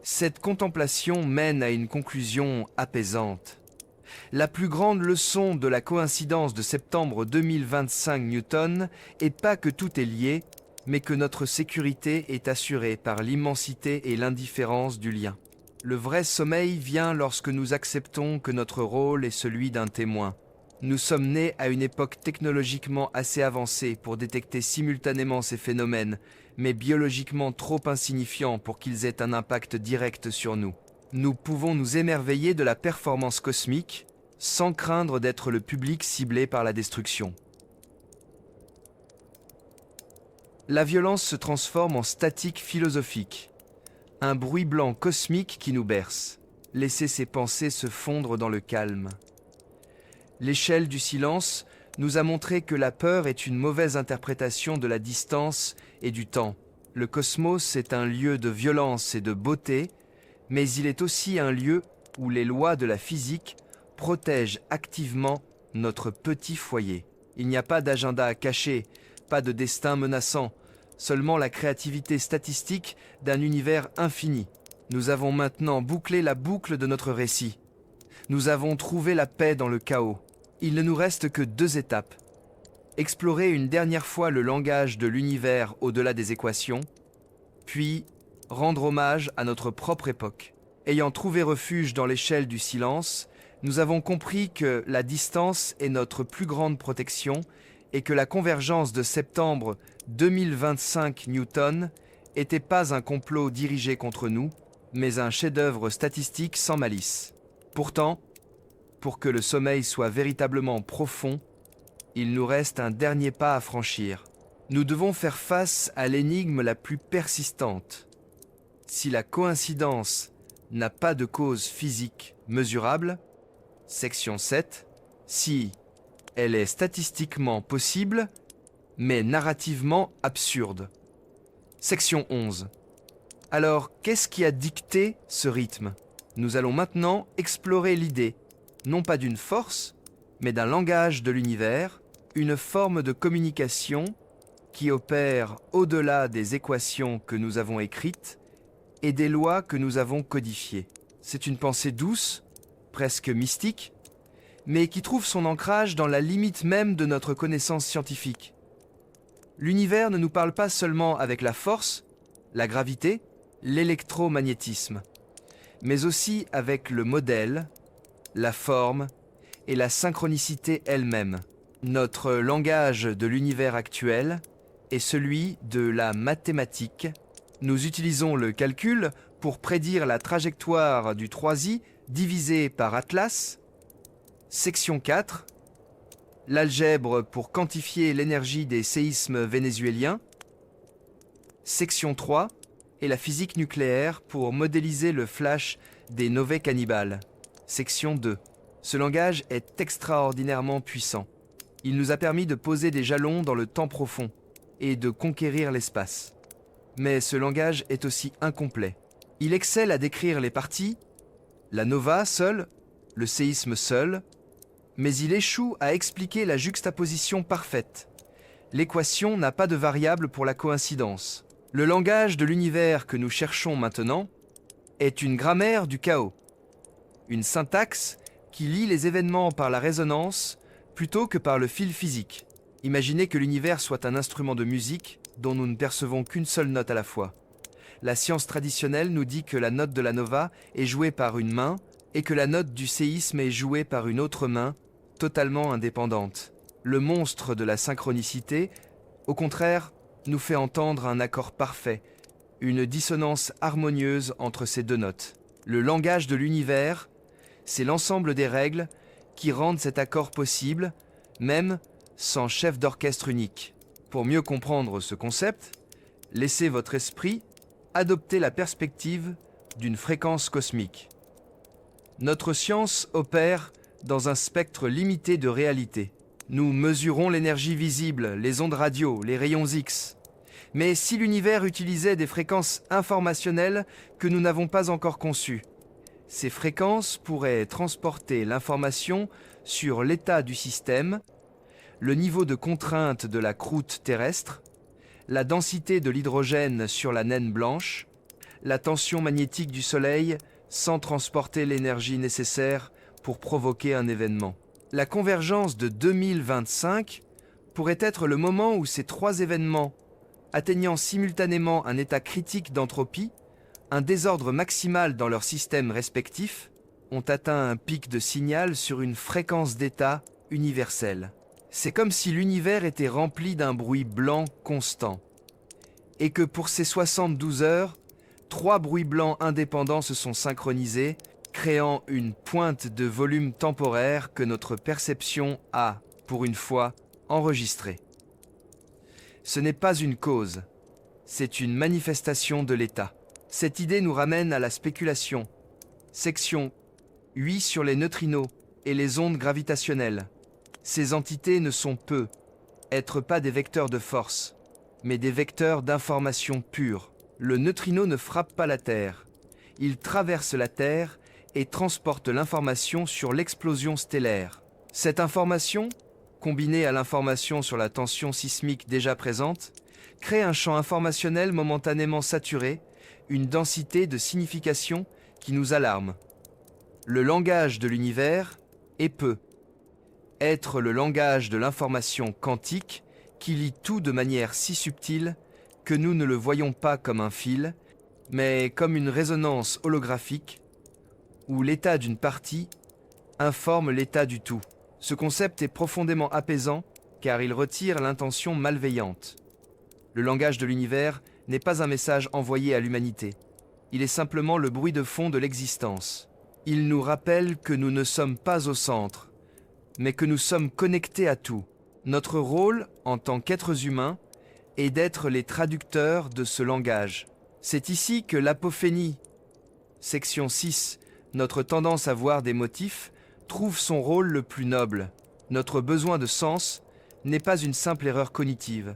Cette contemplation mène à une conclusion apaisante. La plus grande leçon de la coïncidence de septembre 2025 Newton est pas que tout est lié, mais que notre sécurité est assurée par l'immensité et l'indifférence du lien. Le vrai sommeil vient lorsque nous acceptons que notre rôle est celui d'un témoin. Nous sommes nés à une époque technologiquement assez avancée pour détecter simultanément ces phénomènes, mais biologiquement trop insignifiants pour qu'ils aient un impact direct sur nous. Nous pouvons nous émerveiller de la performance cosmique sans craindre d'être le public ciblé par la destruction. La violence se transforme en statique philosophique, un bruit blanc cosmique qui nous berce. Laissez ses pensées se fondre dans le calme. L'échelle du silence nous a montré que la peur est une mauvaise interprétation de la distance et du temps. Le cosmos est un lieu de violence et de beauté, mais il est aussi un lieu où les lois de la physique protègent activement notre petit foyer. Il n'y a pas d'agenda caché, pas de destin menaçant, seulement la créativité statistique d'un univers infini. Nous avons maintenant bouclé la boucle de notre récit. Nous avons trouvé la paix dans le chaos. Il ne nous reste que 2 étapes. Explorer une dernière fois le langage de l'univers au-delà des équations, puis rendre hommage à notre propre époque. Ayant trouvé refuge dans l'échelle du silence, nous avons compris que la distance est notre plus grande protection et que la convergence de septembre 2025 Newton n'était pas un complot dirigé contre nous, mais un chef-d'œuvre statistique sans malice. Pourtant, pour que le sommeil soit véritablement profond, il nous reste un dernier pas à franchir. Nous devons faire face à l'énigme la plus persistante. Si la coïncidence n'a pas de cause physique mesurable, section 7, si elle est statistiquement possible, mais narrativement absurde. Section 11. Alors, qu'est-ce qui a dicté ce rythme? Nous allons maintenant explorer l'idée, non pas d'une force, mais d'un langage de l'univers, une forme de communication qui opère au-delà des équations que nous avons écrites et des lois que nous avons codifiées. C'est une pensée douce, presque mystique, mais qui trouve son ancrage dans la limite même de notre connaissance scientifique. L'univers ne nous parle pas seulement avec la force, la gravité, l'électromagnétisme, mais aussi avec le modèle, la forme et la synchronicité elle-même. Notre langage de l'univers actuel est celui de la mathématique. Nous utilisons le calcul pour prédire la trajectoire du 3i divisé par Atlas. Section 4. L'algèbre pour quantifier l'énergie des séismes vénézuéliens. Section 3. Et la physique nucléaire pour modéliser le flash des novae cannibales. Section 2. Ce langage est extraordinairement puissant. Il nous a permis de poser des jalons dans le temps profond et de conquérir l'espace. Mais ce langage est aussi incomplet. Il excelle à décrire les parties, la nova seule, le séisme seul, mais il échoue à expliquer la juxtaposition parfaite. L'équation n'a pas de variable pour la coïncidence. Le langage de l'univers que nous cherchons maintenant est une grammaire du chaos, une syntaxe qui lie les événements par la résonance plutôt que par le fil physique. Imaginez que l'univers soit un instrument de musique dont nous ne percevons qu'une seule note à la fois. La science traditionnelle nous dit que la note de la nova est jouée par une main et que la note du séisme est jouée par une autre main, totalement indépendante. Le monstre de la synchronicité, au contraire, nous fait entendre un accord parfait, une dissonance harmonieuse entre ces 2 notes. Le langage de l'univers, c'est l'ensemble des règles qui rendent cet accord possible, même sans chef d'orchestre unique. Pour mieux comprendre ce concept, laissez votre esprit adopter la perspective d'une fréquence cosmique. Notre science opère dans un spectre limité de réalité. Nous mesurons l'énergie visible, les ondes radio, les rayons X. Mais si l'univers utilisait des fréquences informationnelles que nous n'avons pas encore conçues, ces fréquences pourraient transporter l'information sur l'état du système, le niveau de contrainte de la croûte terrestre, la densité de l'hydrogène sur la naine blanche, la tension magnétique du Soleil sans transporter l'énergie nécessaire pour provoquer un événement. La convergence de 2025 pourrait être le moment où ces 3 événements, atteignant simultanément un état critique d'entropie, un désordre maximal dans leurs systèmes respectifs, ont atteint un pic de signal sur une fréquence d'état universelle. C'est comme si l'univers était rempli d'un bruit blanc constant, et que pour ces 72 heures, 3 bruits blancs indépendants se sont synchronisés, créant une pointe de volume temporaire que notre perception a, pour une fois, enregistrée. Ce n'est pas une cause, c'est une manifestation de l'état. Cette idée nous ramène à la spéculation. Section 8 sur les neutrinos et les ondes gravitationnelles. Ces entités ne sont pas des vecteurs de force, mais des vecteurs d'information pure. Le neutrino ne frappe pas la Terre. Il traverse la Terre et transporte l'information sur l'explosion stellaire. Cette information, combinée à l'information sur la tension sismique déjà présente, crée un champ informationnel momentanément saturé, une densité de signification qui nous alarme. Le langage de l'univers peut être le langage de l'information quantique qui lie tout de manière si subtile que nous ne le voyons pas comme un fil, mais comme une résonance holographique où l'état d'une partie informe l'état du tout. Ce concept est profondément apaisant car il retire l'intention malveillante. Le langage de l'univers n'est pas un message envoyé à l'humanité. Il est simplement le bruit de fond de l'existence. Il nous rappelle que nous ne sommes pas au centre, mais que nous sommes connectés à tout. Notre rôle, en tant qu'êtres humains, est d'être les traducteurs de ce langage. C'est ici que l'apophénie, section 6, notre tendance à voir des motifs, trouve son rôle le plus noble. Notre besoin de sens n'est pas une simple erreur cognitive,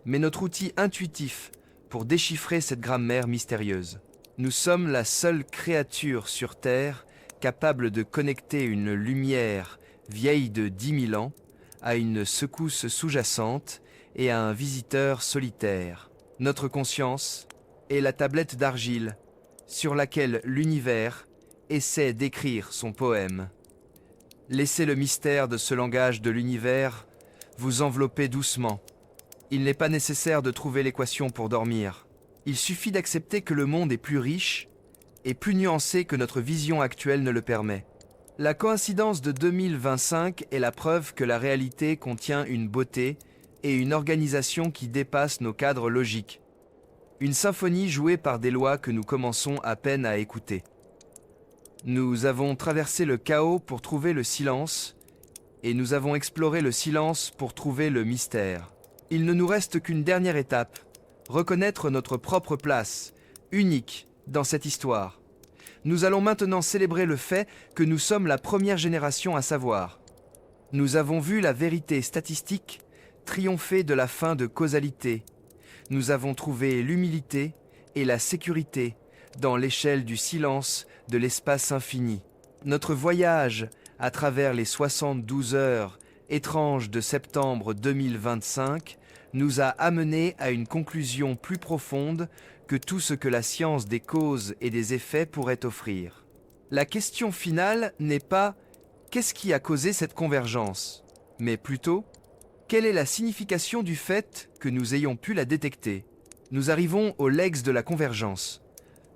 mais notre outil intuitif pour déchiffrer cette grammaire mystérieuse. Nous sommes la seule créature sur Terre capable de connecter une lumière vieille de 10 000 ans à une secousse sous-jacente et à un visiteur solitaire. Notre conscience est la tablette d'argile sur laquelle l'univers essaie d'écrire son poème. Laissez le mystère de ce langage de l'univers vous envelopper doucement. Il n'est pas nécessaire de trouver l'équation pour dormir. Il suffit d'accepter que le monde est plus riche et plus nuancé que notre vision actuelle ne le permet. La coïncidence de 2025 est la preuve que la réalité contient une beauté et une organisation qui dépassent nos cadres logiques. Une symphonie jouée par des lois que nous commençons à peine à écouter. Nous avons traversé le chaos pour trouver le silence, et nous avons exploré le silence pour trouver le mystère. Il ne nous reste qu'une dernière étape, reconnaître notre propre place, unique, dans cette histoire. Nous allons maintenant célébrer le fait que nous sommes la première génération à savoir. Nous avons vu la vérité statistique triompher de la fin de causalité. Nous avons trouvé l'humilité et la sécurité dans l'échelle du silence de l'espace infini. Notre voyage à travers les 72 heures étranges de septembre 2025 nous a amenés à une conclusion plus profonde que tout ce que la science des causes et des effets pourrait offrir. La question finale n'est pas « qu'est-ce qui a causé cette convergence ?», mais plutôt « quelle est la signification du fait que nous ayons pu la détecter ?» Nous arrivons au legs de la convergence,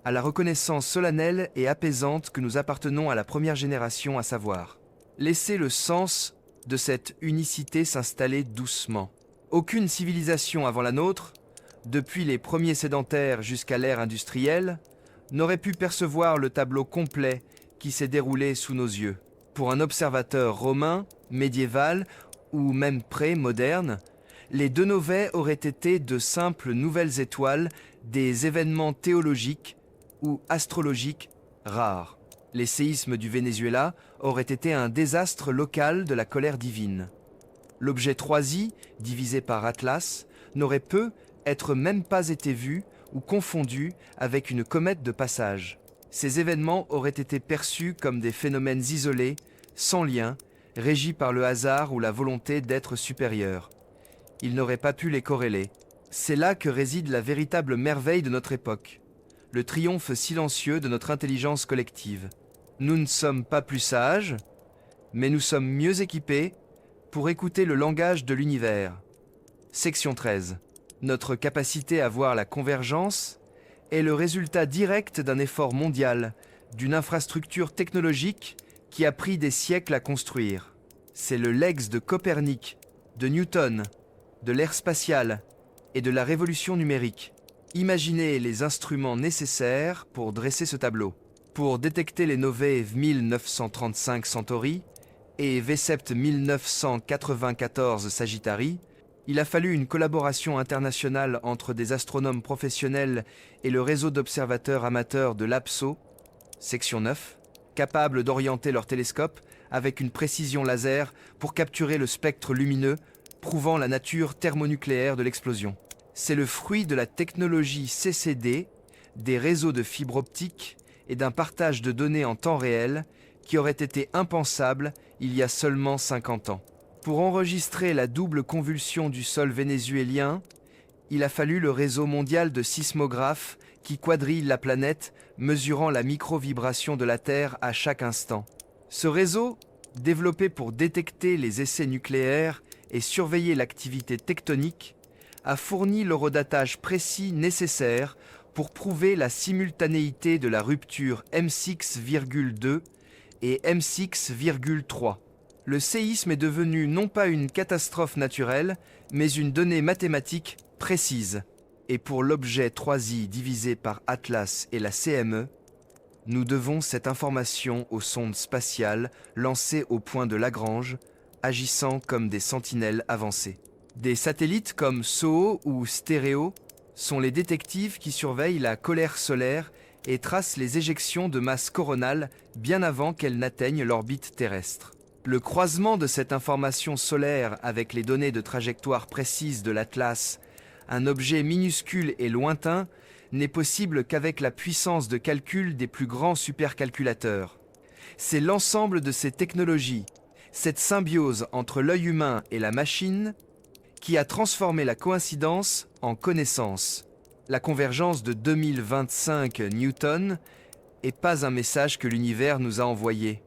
à la reconnaissance solennelle et apaisante que nous appartenons à la première génération à savoir. Laissez le sens de cette unicité s'installer doucement. Aucune civilisation avant la nôtre, depuis les premiers sédentaires jusqu'à l'ère industrielle, n'aurait pu percevoir le tableau complet qui s'est déroulé sous nos yeux. Pour un observateur romain, médiéval ou même pré-moderne, les deux novae auraient été de simples nouvelles étoiles, des événements théologiques ou astrologiques rares. Les séismes du Venezuela auraient été un désastre local de la colère divine. L'objet 3i, divisé par Atlas, n'aurait peut-être même pas été vu ou confondu avec une comète de passage. Ces événements auraient été perçus comme des phénomènes isolés, sans lien, régis par le hasard ou la volonté d'être supérieur. Ils n'auraient pas pu les corréler. C'est là que réside la véritable merveille de notre époque, le triomphe silencieux de notre intelligence collective. Nous ne sommes pas plus sages, mais nous sommes mieux équipés pour écouter le langage de l'univers. Section 13. Notre capacité à voir la convergence est le résultat direct d'un effort mondial, d'une infrastructure technologique qui a pris des siècles à construire. C'est le legs de Copernic, de Newton, de l'ère spatiale et de la révolution numérique. Imaginez les instruments nécessaires pour dresser ce tableau. Pour détecter les novae 1935 Centauri et V-Sept 1994 Sagittari, Il a fallu une collaboration internationale entre des astronomes professionnels et le réseau d'observateurs amateurs de l'APSO, section 9, capables d'orienter leurs télescopes avec une précision laser pour capturer le spectre lumineux, prouvant la nature thermonucléaire de l'explosion. C'est le fruit de la technologie CCD, des réseaux de fibre optique et d'un partage de données en temps réel qui aurait été impensable il y a seulement 50 ans. Pour enregistrer la double convulsion du sol vénézuélien, il a fallu le réseau mondial de sismographes qui quadrille la planète, mesurant la micro-vibration de la Terre à chaque instant. Ce réseau, développé pour détecter les essais nucléaires et surveiller l'activité tectonique, a fourni l'horodatage précis nécessaire pour prouver la simultanéité de la rupture M6,2 et M6,3. Le séisme est devenu non pas une catastrophe naturelle, mais une donnée mathématique précise. Et pour l'objet 3i divisé par Atlas et la CME, nous devons cette information aux sondes spatiales lancées au point de Lagrange, agissant comme des sentinelles avancées. Des satellites comme SOHO ou Stéréo sont les détectives qui surveillent la colère solaire et tracent les éjections de masse coronale bien avant qu'elles n'atteignent l'orbite terrestre. Le croisement de cette information solaire avec les données de trajectoire précises de l'Atlas, un objet minuscule et lointain, n'est possible qu'avec la puissance de calcul des plus grands supercalculateurs. C'est l'ensemble de ces technologies, cette symbiose entre l'œil humain et la machine, qui a transformé la coïncidence en connaissance. La convergence de 2025 Newton n'est pas un message que l'univers nous a envoyé.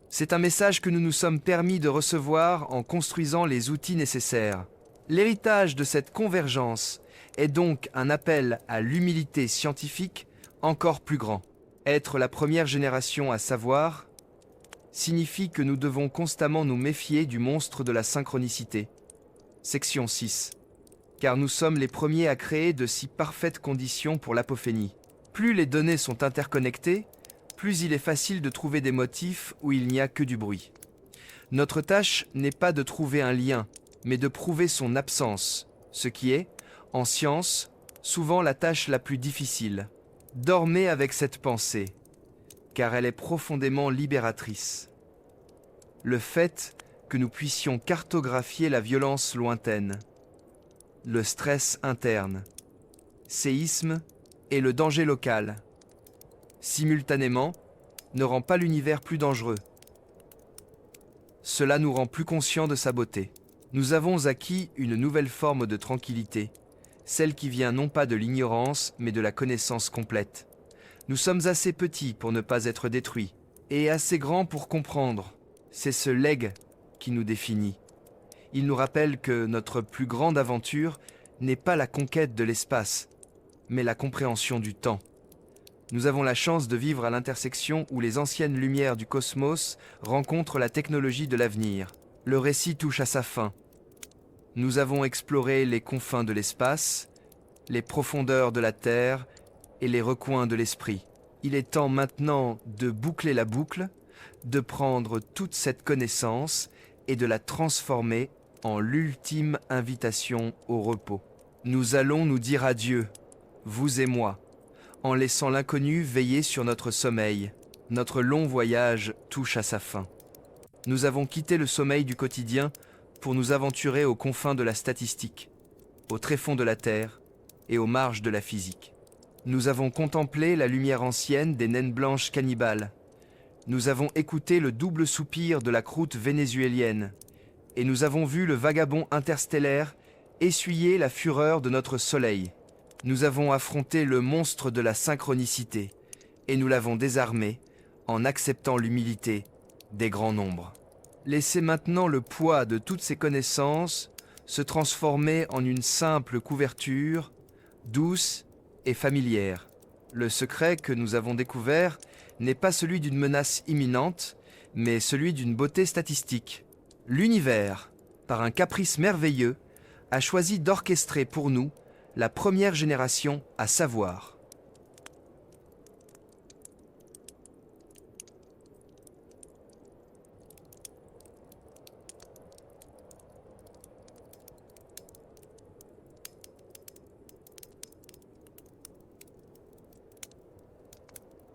C'est un message que nous nous sommes permis de recevoir en construisant les outils nécessaires. L'héritage de cette convergence est donc un appel à l'humilité scientifique encore plus grand. Être la première génération à savoir signifie que nous devons constamment nous méfier du monstre de la synchronicité. Section 6. Car nous sommes les premiers à créer de si parfaites conditions pour l'apophénie. Plus les données sont interconnectées, plus il est facile de trouver des motifs où il n'y a que du bruit. Notre tâche n'est pas de trouver un lien, mais de prouver son absence, ce qui est, en science, souvent la tâche la plus difficile. Dormez avec cette pensée, car elle est profondément libératrice. Le fait que nous puissions cartographier la violence lointaine, le stress interne, séisme et le danger local, simultanément, ne rend pas l'univers plus dangereux. Cela nous rend plus conscients de sa beauté. Nous avons acquis une nouvelle forme de tranquillité, celle qui vient non pas de l'ignorance, mais de la connaissance complète. Nous sommes assez petits pour ne pas être détruits, et assez grands pour comprendre. C'est ce legs qui nous définit. Il nous rappelle que notre plus grande aventure n'est pas la conquête de l'espace, mais la compréhension du temps. Nous avons la chance de vivre à l'intersection où les anciennes lumières du cosmos rencontrent la technologie de l'avenir. Le récit touche à sa fin. Nous avons exploré les confins de l'espace, les profondeurs de la Terre et les recoins de l'esprit. Il est temps maintenant de boucler la boucle, de prendre toute cette connaissance et de la transformer en l'ultime invitation au repos. Nous allons nous dire adieu, vous et moi, en laissant l'inconnu veiller sur notre sommeil. Notre long voyage touche à sa fin. Nous avons quitté le sommeil du quotidien pour nous aventurer aux confins de la statistique, au tréfonds de la Terre et aux marges de la physique. Nous avons contemplé la lumière ancienne des naines blanches cannibales. Nous avons écouté le double soupir de la croûte vénézuélienne, et nous avons vu le vagabond interstellaire essuyer la fureur de notre soleil. Nous avons affronté le monstre de la synchronicité, et nous l'avons désarmé en acceptant l'humilité des grands nombres. Laissez maintenant le poids de toutes ces connaissances se transformer en une simple couverture, douce et familière. Le secret que nous avons découvert n'est pas celui d'une menace imminente, mais celui d'une beauté statistique. L'univers, par un caprice merveilleux, a choisi d'orchestrer pour nous la première génération à savoir.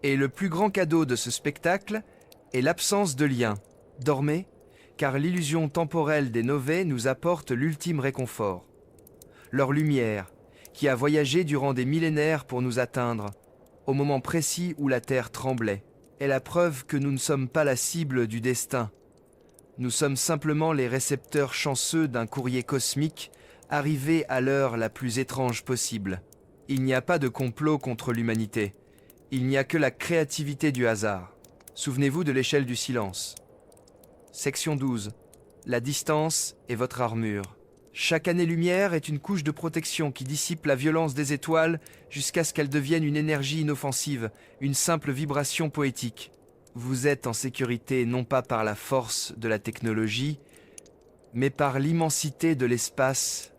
Et le plus grand cadeau de ce spectacle est l'absence de lien. Dormez, car l'illusion temporelle des novés nous apporte l'ultime réconfort. Leur lumière, qui a voyagé durant des millénaires pour nous atteindre, au moment précis où la Terre tremblait, est la preuve que nous ne sommes pas la cible du destin. Nous sommes simplement les récepteurs chanceux d'un courrier cosmique arrivé à l'heure la plus étrange possible. Il n'y a pas de complot contre l'humanité. Il n'y a que la créativité du hasard. Souvenez-vous de l'échelle du silence. Section 12. La distance est votre armure. Chaque année-lumière est une couche de protection qui dissipe la violence des étoiles jusqu'à ce qu'elles deviennent une énergie inoffensive, une simple vibration poétique. Vous êtes en sécurité non pas par la force de la technologie, mais par l'immensité de l'espace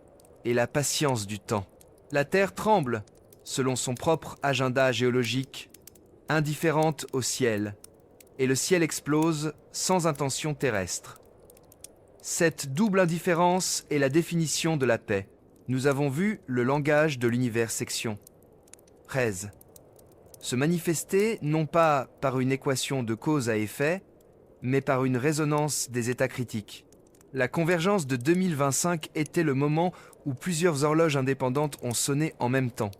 et la patience du temps. La Terre tremble, selon son propre agenda géologique, indifférente au ciel, et le ciel explose sans intention terrestre. Cette double indifférence est la définition de la paix. Nous avons vu le langage de l'univers section 13. Se manifester non pas par une équation de cause à effet, mais par une résonance des états critiques. La convergence de 2025 était le moment où plusieurs horloges indépendantes ont sonné en même temps.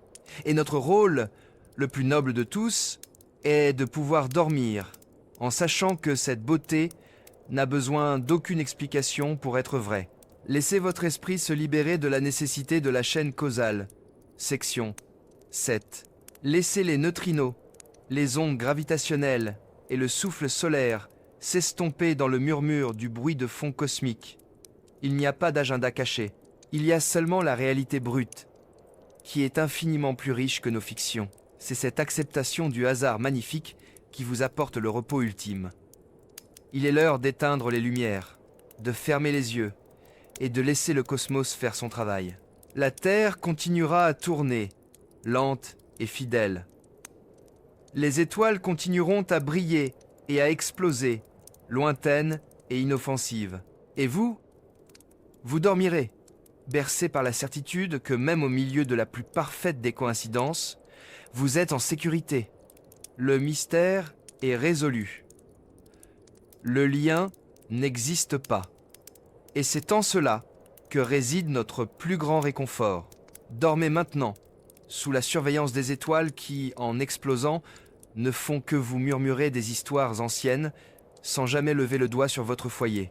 Et notre rôle, le plus noble de tous, est de pouvoir dormir, en sachant que cette beauté n'a besoin d'aucune explication pour être vraie. Laissez votre esprit se libérer de la nécessité de la chaîne causale. Section 7. Laissez les neutrinos, les ondes gravitationnelles et le souffle solaire s'estomper dans le murmure du bruit de fond cosmique. Il n'y a pas d'agenda caché. Il y a seulement la réalité brute, qui est infiniment plus riche que nos fictions. C'est cette acceptation du hasard magnifique qui vous apporte le repos ultime. Il est l'heure d'éteindre les lumières, de fermer les yeux et de laisser le cosmos faire son travail. La Terre continuera à tourner, lente et fidèle. Les étoiles continueront à briller et à exploser, lointaines et inoffensives. Et vous dormirez, bercé par la certitude que même au milieu de la plus parfaite des coïncidences, vous êtes en sécurité. Le mystère est résolu. Le lien n'existe pas. Et c'est en cela que réside notre plus grand réconfort. Dormez maintenant, sous la surveillance des étoiles qui, en explosant, ne font que vous murmurer des histoires anciennes, sans jamais lever le doigt sur votre foyer.